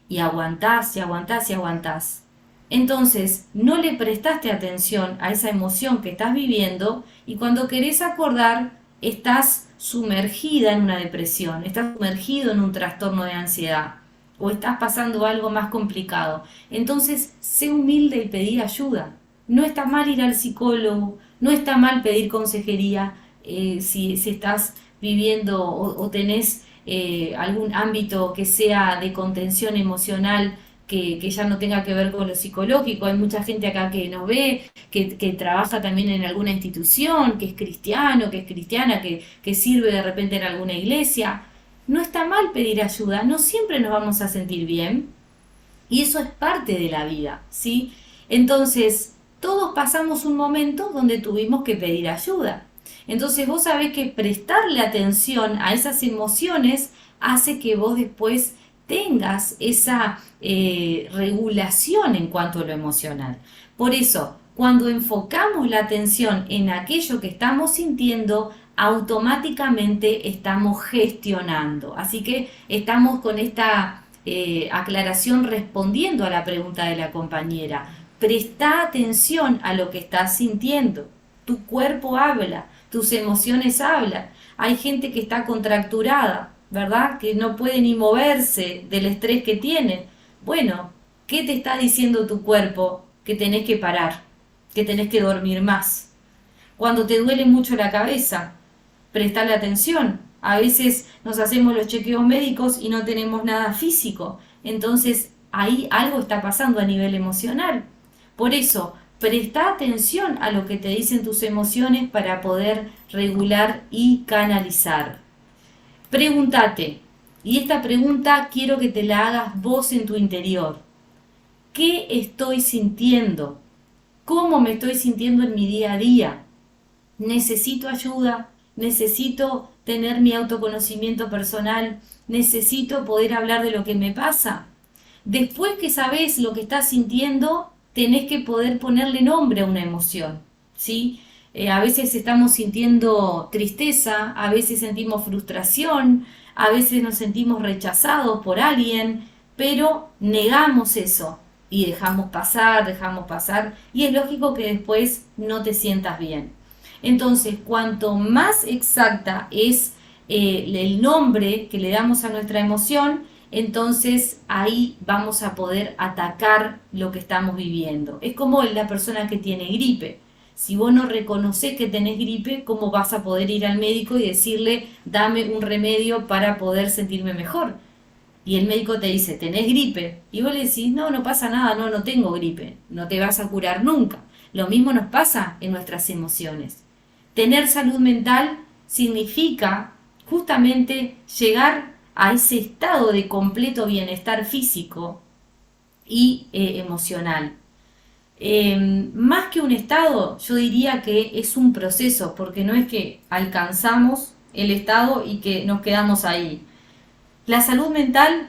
Y aguantás y aguantás y aguantás. Entonces, no le prestaste atención a esa emoción que estás viviendo y cuando querés acordar, estás sumergida en una depresión, estás sumergido en un trastorno de ansiedad o estás pasando algo más complicado. Entonces, sé humilde y pedir ayuda. No está mal ir al psicólogo, no está mal pedir consejería si estás viviendo o tenés algún ámbito que sea de contención emocional que ya no tenga que ver con lo psicológico. Hay mucha gente acá que nos ve, que trabaja también en alguna institución, que es cristiano, que es cristiana, que sirve de repente en alguna iglesia. No está mal pedir ayuda, no siempre nos vamos a sentir bien y eso es parte de la vida, ¿sí? Entonces, todos pasamos un momento donde tuvimos que pedir ayuda. Entonces vos sabés que prestarle atención a esas emociones hace que vos después tengas esa regulación en cuanto a lo emocional. Por eso, cuando enfocamos la atención en aquello que estamos sintiendo, automáticamente estamos gestionando. Así que estamos con esta aclaración respondiendo a la pregunta de la compañera. Presta atención a lo que estás sintiendo. Tu cuerpo habla, tus emociones hablan. Hay gente que está contracturada, ¿verdad? Que no puede ni moverse del estrés que tiene. Bueno, ¿qué te está diciendo tu cuerpo? Que tenés que parar, que tenés que dormir más. Cuando te duele mucho la cabeza, prestale atención. A veces nos hacemos los chequeos médicos y no tenemos nada físico. Entonces ahí algo está pasando a nivel emocional. Por eso, presta atención a lo que te dicen tus emociones para poder regular y canalizar. Pregúntate, y esta pregunta quiero que te la hagas vos en tu interior. ¿Qué estoy sintiendo? ¿Cómo me estoy sintiendo en mi día a día? ¿Necesito ayuda? ¿Necesito tener mi autoconocimiento personal? ¿Necesito poder hablar de lo que me pasa? Después que sabes lo que estás sintiendo, tenés que poder ponerle nombre a una emoción, ¿sí? A veces estamos sintiendo tristeza, a veces sentimos frustración, a veces nos sentimos rechazados por alguien, pero negamos eso y dejamos pasar, y es lógico que después no te sientas bien. Entonces, cuanto más exacta es el nombre que le damos a nuestra emoción, entonces ahí vamos a poder atacar lo que estamos viviendo. Es como la persona que tiene gripe. Si vos no reconoces que tenés gripe, ¿cómo vas a poder ir al médico y decirle, dame un remedio para poder sentirme mejor? Y el médico te dice, ¿tenés gripe? Y vos le decís, no, no pasa nada, no, no tengo gripe, no te vas a curar nunca. Lo mismo nos pasa en nuestras emociones. Tener salud mental significa justamente llegar a ese estado de completo bienestar físico y emocional. Más que un estado, yo diría que es un proceso, porque no es que alcanzamos el estado y que nos quedamos ahí. La salud mental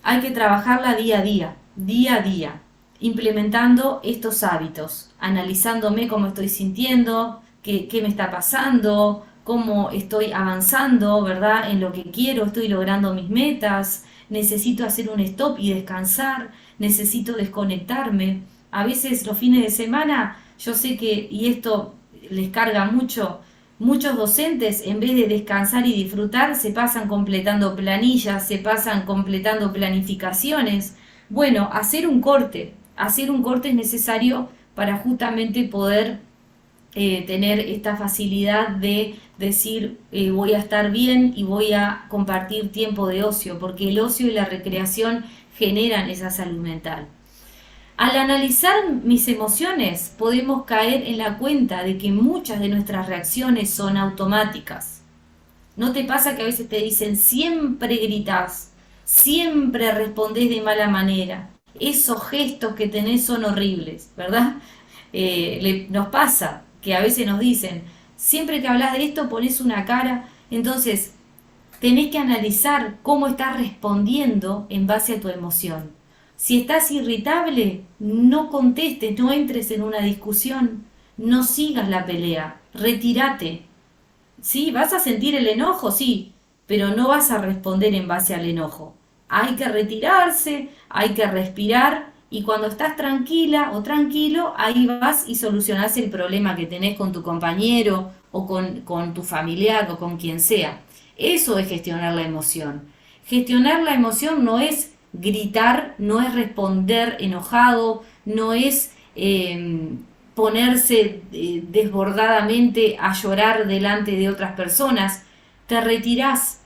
hay que trabajarla día a día, implementando estos hábitos, analizándome cómo estoy sintiendo, qué me está pasando, cómo estoy avanzando, ¿verdad? En lo que quiero, estoy logrando mis metas, necesito hacer un stop y descansar, necesito desconectarme. A veces los fines de semana, yo sé que, y esto les carga mucho, muchos docentes, en vez de descansar y disfrutar, se pasan completando planillas, se pasan completando planificaciones. Bueno, hacer un corte es necesario para justamente poder tener esta facilidad de decir voy a estar bien y voy a compartir tiempo de ocio, porque el ocio y la recreación generan esa salud mental. Al analizar mis emociones, podemos caer en la cuenta de que muchas de nuestras reacciones son automáticas. ¿No te pasa que a veces te dicen siempre gritas, siempre respondés de mala manera? Esos gestos que tenés son horribles, ¿verdad? Nos pasa que a veces nos dicen, siempre que hablas de esto pones una cara. Entonces, tenés que analizar cómo estás respondiendo en base a tu emoción. Si estás irritable, no contestes, no entres en una discusión, no sigas la pelea, retírate. Sí, vas a sentir el enojo, sí, pero no vas a responder en base al enojo. Hay que retirarse, hay que respirar y cuando estás tranquila o tranquilo, ahí vas y solucionás el problema que tenés con tu compañero o con tu familiar o con quien sea. Eso es gestionar la emoción. Gestionar la emoción no es gritar, no es responder enojado, no es ponerse desbordadamente a llorar delante de otras personas. Te retirás.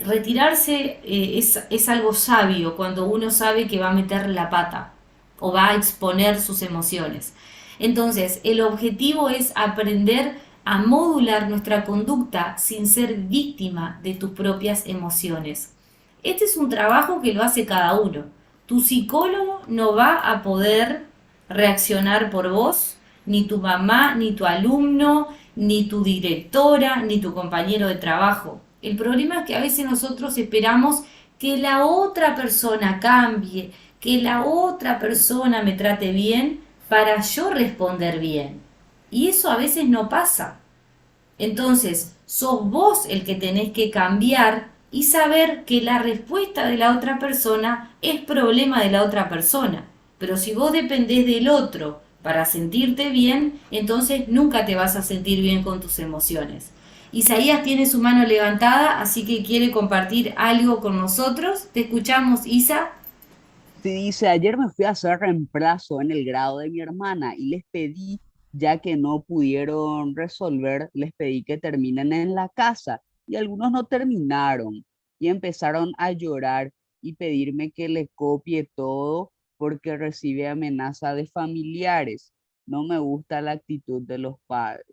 Retirarse es algo sabio cuando uno sabe que va a meter la pata o va a exponer sus emociones. Entonces, el objetivo es aprender a modular nuestra conducta sin ser víctima de tus propias emociones. Este es un trabajo que lo hace cada uno. Tu psicólogo no va a poder reaccionar por vos, ni tu mamá, ni tu alumno, ni tu directora, ni tu compañero de trabajo. El problema es que a veces nosotros esperamos que la otra persona cambie, que la otra persona me trate bien para yo responder bien. Y eso a veces no pasa. Entonces, sos vos el que tenés que cambiar y saber que la respuesta de la otra persona es problema de la otra persona. Pero si vos dependés del otro para sentirte bien, entonces nunca te vas a sentir bien con tus emociones. Isaías tiene su mano levantada, así que quiere compartir algo con nosotros. Te escuchamos, Isa. Sí, dice, ayer me fui a hacer reemplazo en el grado de mi hermana y les pedí, ya que no pudieron resolver, les pedí que terminen en la casa y algunos no terminaron y empezaron a llorar y pedirme que les copie todo porque recibe amenaza de familiares. No me gusta la actitud de los padres.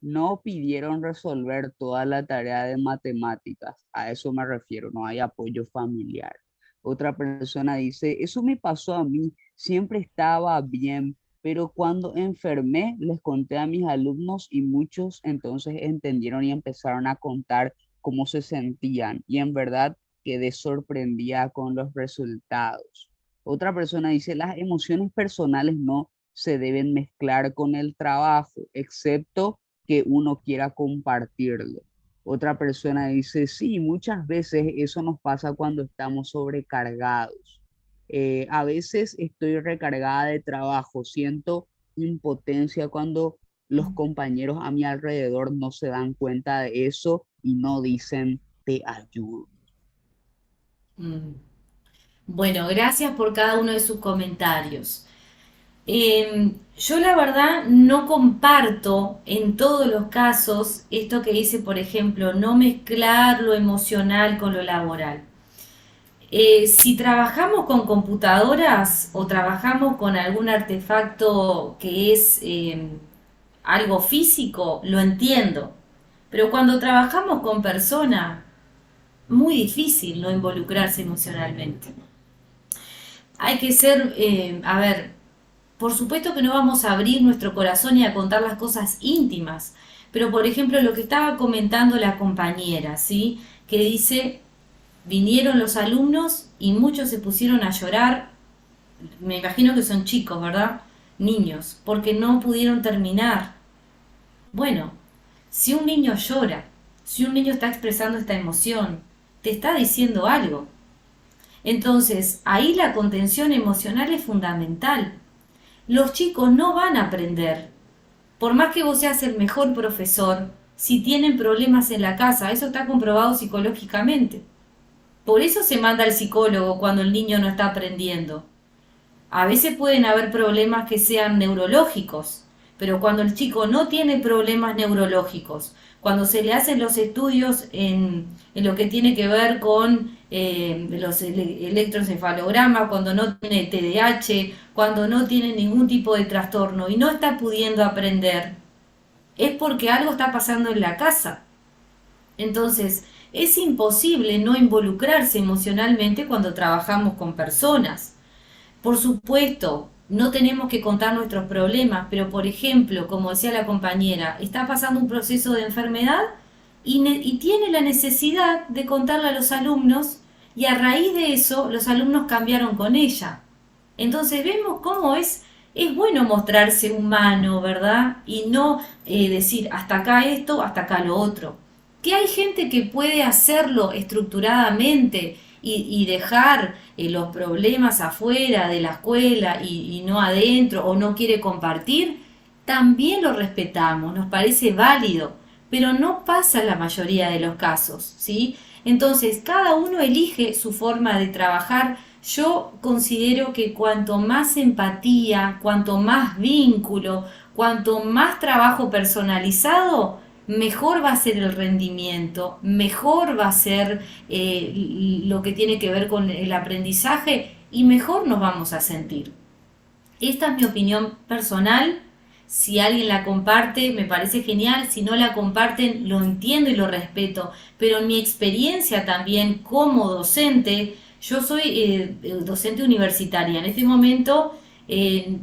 No pidieron resolver toda la tarea de matemáticas, a eso me refiero, no hay apoyo familiar. Otra persona dice, eso me pasó a mí, siempre estaba bien, pero cuando enfermé les conté a mis alumnos y muchos entonces entendieron y empezaron a contar cómo se sentían y en verdad quedé sorprendida con los resultados. Otra persona dice, las emociones personales no se deben mezclar con el trabajo, excepto que uno quiera compartirlo. Otra persona dice, sí, muchas veces eso nos pasa cuando estamos sobrecargados. A veces estoy recargada de trabajo, siento impotencia cuando los compañeros a mi alrededor no se dan cuenta de eso y no dicen te ayudo. Mm. Bueno, gracias por cada uno de sus comentarios. Yo la verdad no comparto en todos los casos esto que dice, por ejemplo, no mezclar lo emocional con lo laboral. Si trabajamos con computadoras o trabajamos con algún artefacto que es algo físico, lo entiendo. Pero cuando trabajamos con personas, muy difícil no involucrarse emocionalmente. Hay que ser, a ver, por supuesto que no vamos a abrir nuestro corazón y a contar las cosas íntimas, pero por ejemplo lo que estaba comentando la compañera, ¿sí? Que dice, vinieron los alumnos y muchos se pusieron a llorar, me imagino que son chicos, ¿verdad? Niños, porque no pudieron terminar. Bueno, si un niño llora, si un niño está expresando esta emoción, te está diciendo algo. Entonces, ahí la contención emocional es fundamental. Los chicos no van a aprender. Por más que vos seas el mejor profesor, si tienen problemas en la casa, eso está comprobado psicológicamente. Por eso se manda al psicólogo cuando el niño no está aprendiendo. A veces pueden haber problemas que sean neurológicos, pero cuando el chico no tiene problemas neurológicos, cuando se le hacen los estudios en lo que tiene que ver con los electroencefalogramas, cuando no tiene TDAH, cuando no tiene ningún tipo de trastorno y no está pudiendo aprender, es porque algo está pasando en la casa. Entonces, es imposible no involucrarse emocionalmente cuando trabajamos con personas. Por supuesto, no tenemos que contar nuestros problemas, pero por ejemplo, como decía la compañera, está pasando un proceso de enfermedad y tiene la necesidad de contarle a los alumnos y a raíz de eso los alumnos cambiaron con ella. Entonces vemos cómo es bueno mostrarse humano, ¿verdad? Y no decir hasta acá esto, hasta acá lo otro. Que hay gente que puede hacerlo estructuradamente y dejar los problemas afuera de la escuela y no adentro o no quiere compartir, también lo respetamos, nos parece válido, pero no pasa la mayoría de los casos, ¿sí? Entonces, cada uno elige su forma de trabajar. Yo considero que cuanto más empatía, cuanto más vínculo, cuanto más trabajo personalizado, mejor va a ser el rendimiento, mejor va a ser lo que tiene que ver con el aprendizaje y mejor nos vamos a sentir. Esta es mi opinión personal. Si alguien la comparte, me parece genial. Si no la comparten, lo entiendo y lo respeto. Pero en mi experiencia también como docente, yo soy docente universitaria. En este momento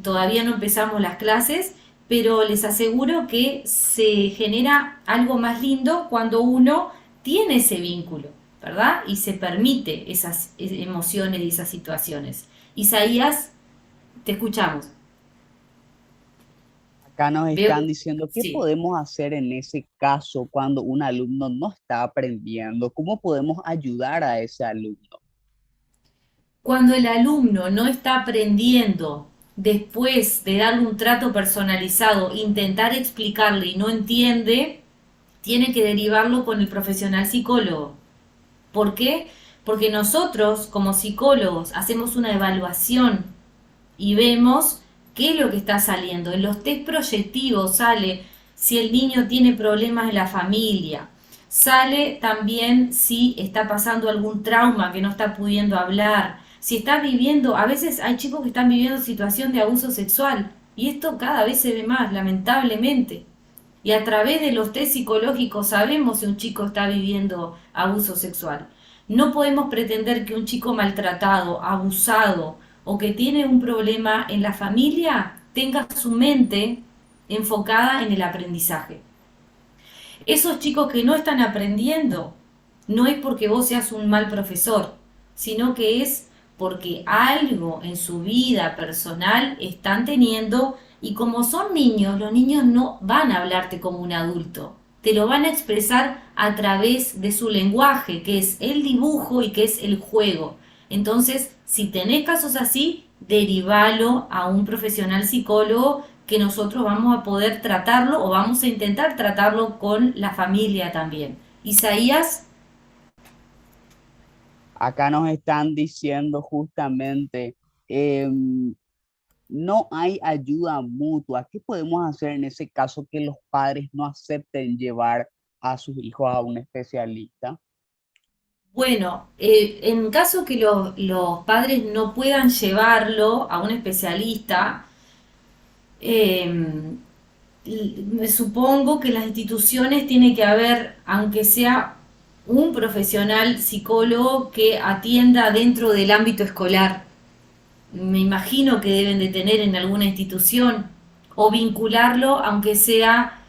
todavía no empezamos las clases, pero les aseguro que se genera algo más lindo cuando uno tiene ese vínculo, ¿verdad? Y se permite esas emociones y esas situaciones. Isaías, te escuchamos. Acá nos Veo, están diciendo qué sí. podemos hacer en ese caso cuando un alumno no está aprendiendo, cómo podemos ayudar a ese alumno. Cuando el alumno no está aprendiendo, después de darle un trato personalizado, intentar explicarle y no entiende, tiene que derivarlo con el profesional psicólogo. ¿Por qué? Porque nosotros, como psicólogos, hacemos una evaluación y vemos qué es lo que está saliendo. En los test proyectivos sale si el niño tiene problemas en la familia, sale también si está pasando algún trauma que no está pudiendo hablar, si está viviendo, a veces hay chicos que están viviendo situación de abuso sexual y esto cada vez se ve más, lamentablemente. Y a través de los test psicológicos sabemos si un chico está viviendo abuso sexual. No podemos pretender que un chico maltratado, abusado o que tiene un problema en la familia tenga su mente enfocada en el aprendizaje. Esos chicos que no están aprendiendo no es porque vos seas un mal profesor, sino que es porque algo en su vida personal están teniendo y como son niños, los niños no van a hablarte como un adulto, te lo van a expresar a través de su lenguaje, que es el dibujo y que es el juego. Entonces, si tenés casos así, derivalo a un profesional psicólogo que nosotros vamos a poder tratarlo o vamos a intentar tratarlo con la familia también. Isaías, Acá nos están diciendo justamente, no hay ayuda mutua. ¿Qué podemos hacer en ese caso que los padres no acepten llevar a sus hijos a un especialista? bueno, en caso que los padres no puedan llevarlo a un especialista, eh, me supongo que en las instituciones tiene que haber, aunque sea un profesional psicólogo que atienda dentro del ámbito escolar. Me imagino que deben de tener en alguna institución o vincularlo, aunque sea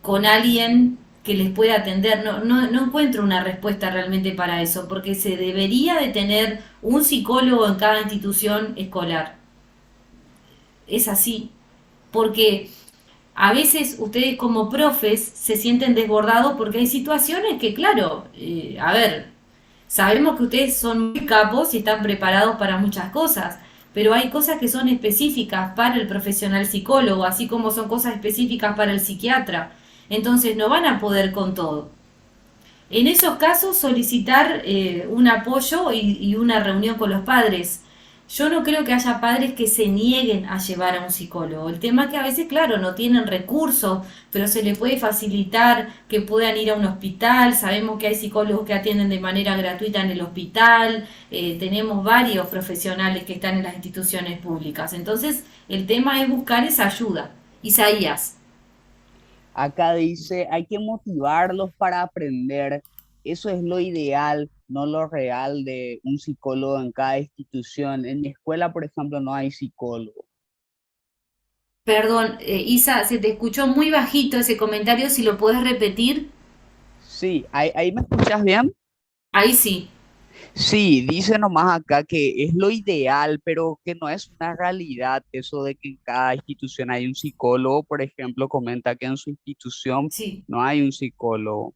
con alguien que les pueda atender. No encuentro una respuesta realmente para eso, porque se debería de tener un psicólogo en cada institución escolar. Es así, porque a veces ustedes como profes se sienten desbordados porque hay situaciones que, claro, a ver, sabemos que ustedes son muy capos y están preparados para muchas cosas, pero hay cosas que son específicas para el profesional psicólogo, así como son cosas específicas para el psiquiatra. Entonces no van a poder con todo. En esos casos solicitar un apoyo y una reunión con los padres. Yo no creo que haya padres que se nieguen a llevar a un psicólogo. El tema es que a veces, claro, no tienen recursos, pero se les puede facilitar que puedan ir a un hospital. Sabemos que hay psicólogos que atienden de manera gratuita en el hospital. Tenemos varios profesionales que están en las instituciones públicas. Entonces, el tema es buscar esa ayuda. Isaías. Acá dice, hay que motivarlos para aprender. Eso es lo ideal, no lo real de un psicólogo en cada institución. En mi escuela, por ejemplo, no hay psicólogo. Perdón, Isa, se te escuchó muy bajito ese comentario, si lo puedes repetir. Sí, ahí me escuchas bien. Ahí sí. Sí, dice nomás acá que es lo ideal, pero que no es una realidad eso de que en cada institución hay un psicólogo. Por ejemplo, comenta que en su institución Sí. no hay un psicólogo.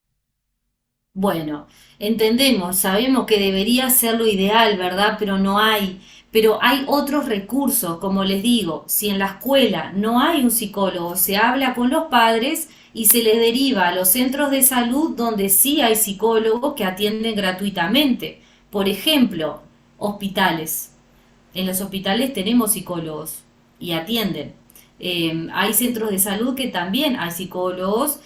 Bueno, entendemos, sabemos que debería ser lo ideal, ¿verdad? Pero no hay. Pero hay otros recursos, como les digo, si en la escuela no hay un psicólogo, se habla con los padres y se les deriva a los centros de salud donde sí hay psicólogos que atienden gratuitamente. Por ejemplo, hospitales. En los hospitales tenemos psicólogos y atienden. Hay centros de salud que también hay psicólogos.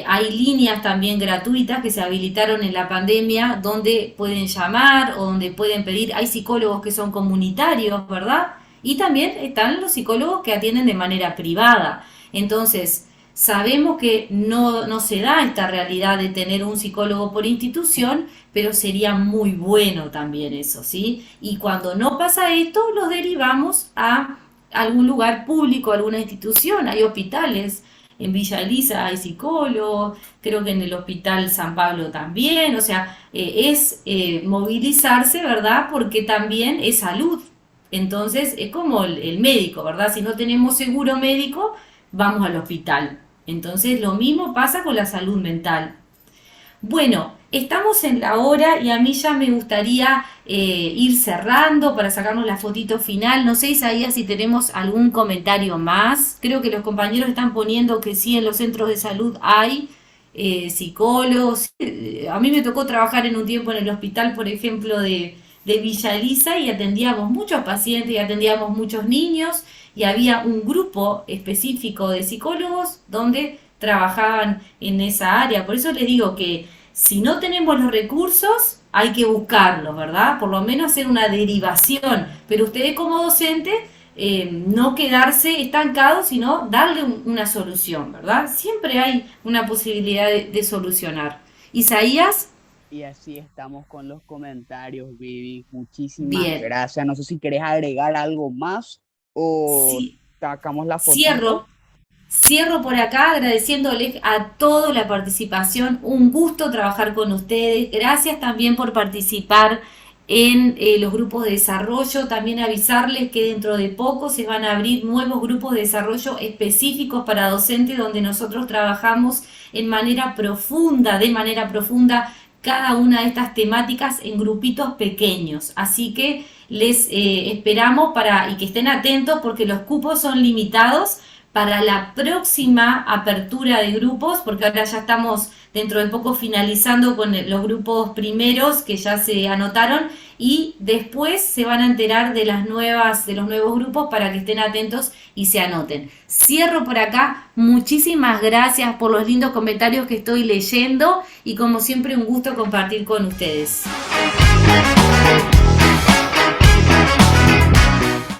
Hay líneas también gratuitas que se habilitaron en la pandemia donde pueden llamar o donde pueden pedir. Hay psicólogos que son comunitarios, ¿verdad? Y también están los psicólogos que atienden de manera privada. Entonces, sabemos que no se da esta realidad de tener un psicólogo por institución, pero sería muy bueno también eso, ¿sí? Y cuando no pasa esto, los derivamos a algún lugar público, alguna institución. Hay hospitales, en Villa Elisa hay psicólogos, creo que en el Hospital San Pablo también, o sea, es movilizarse, ¿verdad? Porque también es salud. Entonces es como el médico, ¿verdad? Si no tenemos seguro médico, vamos al hospital. Entonces lo mismo pasa con la salud mental. Bueno, estamos en la hora y a mí ya me gustaría ir cerrando para sacarnos la fotito final. No sé, Isaías, si tenemos algún comentario más. Creo que los compañeros están poniendo que sí, en los centros de salud hay psicólogos. A mí me tocó trabajar en un tiempo en el hospital, por ejemplo, de Villa Elisa y atendíamos muchos pacientes y atendíamos muchos niños y había un grupo específico de psicólogos donde trabajaban en esa área. Por eso les digo que si no tenemos los recursos, hay que buscarlos, ¿verdad? Por lo menos hacer una derivación. Pero ustedes como docente, no quedarse estancados, sino darle una solución, ¿verdad? Siempre hay una posibilidad de solucionar. Isaías, Y así estamos con los comentarios, Vivi. Muchísimas bien. gracias. No sé si querés agregar algo más o Sí, sacamos la fotito. cierro. Cierro por acá agradeciéndoles a todos la participación. Un gusto trabajar con ustedes. Gracias también por participar en los grupos de desarrollo. También avisarles que dentro de poco se van a abrir nuevos grupos de desarrollo específicos para docentes donde nosotros trabajamos en manera profunda, de manera profunda, cada una de estas temáticas en grupitos pequeños. Así que les esperamos para y que estén atentos porque los cupos son limitados, para la próxima apertura de grupos, porque ahora ya estamos dentro de poco finalizando con los grupos primeros que ya se anotaron, y después se van a enterar de los nuevos grupos para que estén atentos y se anoten. Cierro por acá. Muchísimas gracias por los lindos comentarios que estoy leyendo y como siempre un gusto compartir con ustedes.